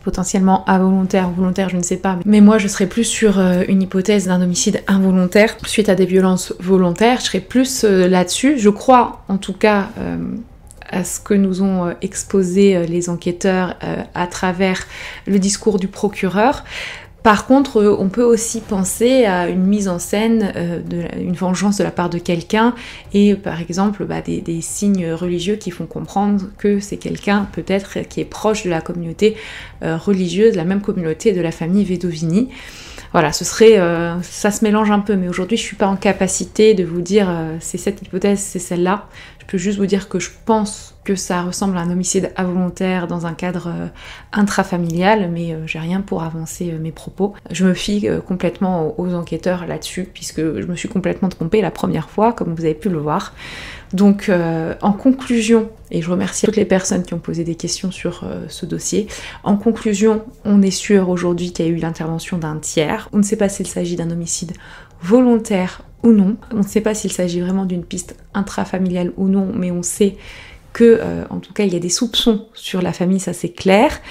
potentiellement involontaire ou volontaire, je ne sais pas. Mais moi, je serais plus sur une hypothèse d'un homicide involontaire suite à des violences volontaires. Je serais plus là-dessus. Je crois, en tout cas, à ce que nous ont exposé les enquêteurs à travers le discours du procureur. Par contre, on peut aussi penser à une mise en scène, une vengeance de la part de quelqu'un et par exemple des signes religieux qui font comprendre que c'est quelqu'un peut-être qui est proche de la communauté religieuse, la même communauté de la famille Vedovini. Voilà, ce serait, ça se mélange un peu, mais aujourd'hui je suis pas en capacité de vous dire c'est cette hypothèse, c'est celle-là. Je peux juste vous dire que je pense que ça ressemble à un homicide involontaire dans un cadre intrafamilial, mais j'ai rien pour avancer mes propos. Je me fie complètement aux enquêteurs là-dessus, puisque je me suis complètement trompée la première fois, comme vous avez pu le voir. Donc en conclusion, et je remercie toutes les personnes qui ont posé des questions sur ce dossier, en conclusion, on est sûr aujourd'hui qu'il y a eu l'intervention d'un tiers. On ne sait pas s'il s'agit d'un homicide volontaire ou non. On ne sait pas s'il s'agit vraiment d'une piste intrafamiliale ou non, mais on sait que, en tout cas, il y a des soupçons sur la famille, ça c'est clair.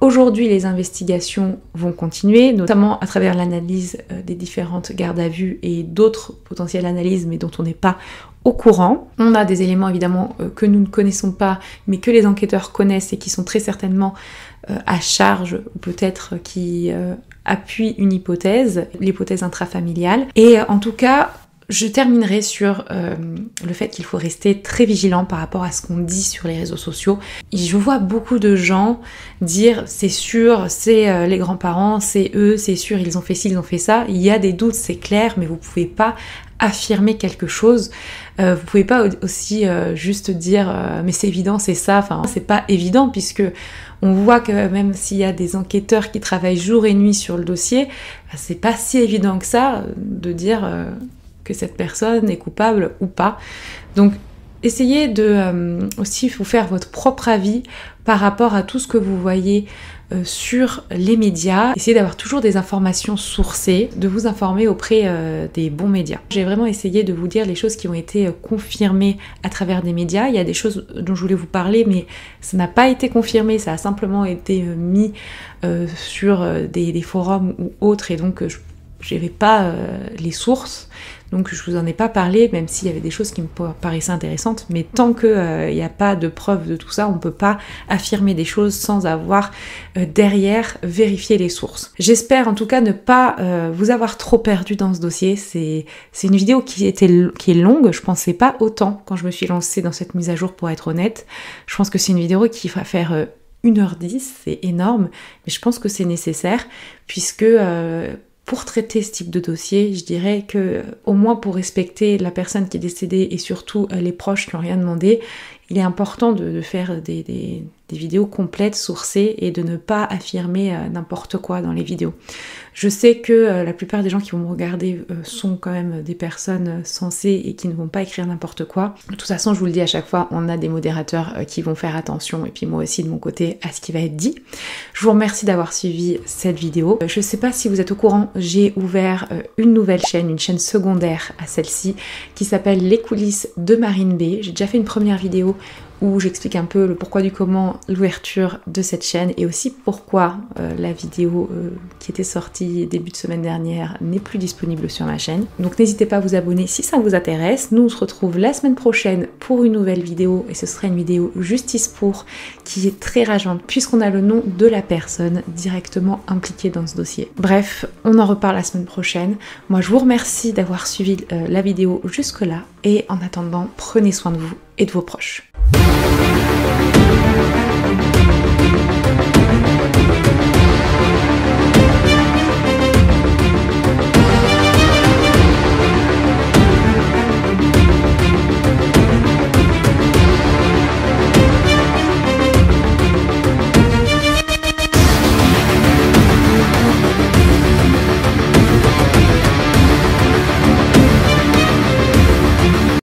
Aujourd'hui, les investigations vont continuer, notamment à travers l'analyse des différentes gardes à vue et d'autres potentielles analyses, mais dont on n'est pas au courant. On a des éléments évidemment que nous ne connaissons pas, mais que les enquêteurs connaissent et qui sont très certainement à charge, ou peut-être qui appuient une hypothèse, l'hypothèse intrafamiliale. Et en tout cas, je terminerai sur le fait qu'il faut rester très vigilant par rapport à ce qu'on dit sur les réseaux sociaux. Je vois beaucoup de gens dire c'est sûr, c'est les grands-parents, c'est eux, c'est sûr, ils ont fait ci, ils ont fait ça. Il y a des doutes, c'est clair, mais vous pouvez pas affirmer quelque chose. Vous pouvez pas aussi juste dire mais c'est évident, c'est ça. Enfin, c'est pas évident puisque on voit que même s'il y a des enquêteurs qui travaillent jour et nuit sur le dossier, c'est pas si évident que ça de dire que cette personne est coupable ou pas. Donc essayez de aussi vous faire votre propre avis par rapport à tout ce que vous voyez sur les médias. Essayez d'avoir toujours des informations sourcées, de vous informer auprès des bons médias. J'ai vraiment essayé de vous dire les choses qui ont été confirmées à travers des médias. Il y a des choses dont je voulais vous parler, mais ça n'a pas été confirmé, ça a simplement été mis sur des forums ou autres, et donc je n'avais pas les sources. Donc je vous en ai pas parlé, même s'il y avait des choses qui me paraissaient intéressantes, mais tant qu'il n'y a pas de preuve de tout ça, on ne peut pas affirmer des choses sans avoir derrière vérifié les sources. J'espère en tout cas ne pas vous avoir trop perdu dans ce dossier. C'est une vidéo qui est longue, je pensais pas autant quand je me suis lancée dans cette mise à jour, pour être honnête. Je pense que c'est une vidéo qui va faire 1h10, c'est énorme, mais je pense que c'est nécessaire, puisque pour traiter ce type de dossier, je dirais que, au moins pour respecter la personne qui est décédée et surtout les proches qui n'ont rien demandé, il est important de faire des vidéos complètes, sourcées, et de ne pas affirmer n'importe quoi dans les vidéos. Je sais que la plupart des gens qui vont me regarder sont quand même des personnes sensées et qui ne vont pas écrire n'importe quoi. De toute façon, je vous le dis à chaque fois, on a des modérateurs qui vont faire attention, et puis moi aussi de mon côté, à ce qui va être dit. Je vous remercie d'avoir suivi cette vidéo. Je ne sais pas si vous êtes au courant, j'ai ouvert une nouvelle chaîne, une chaîne secondaire à celle-ci, qui s'appelle Les coulisses de Marine B. J'ai déjà fait une première vidéo où j'explique un peu le pourquoi du comment, l'ouverture de cette chaîne, et aussi pourquoi la vidéo qui était sortie début de semaine dernière n'est plus disponible sur ma chaîne. Donc n'hésitez pas à vous abonner si ça vous intéresse. Nous on se retrouve la semaine prochaine pour une nouvelle vidéo, et ce sera une vidéo justice pour, qui est très rageante puisqu'on a le nom de la personne directement impliquée dans ce dossier. Bref, on en reparle la semaine prochaine. Moi je vous remercie d'avoir suivi la vidéo jusque là, et en attendant, prenez soin de vous et de vos proches. Thank you.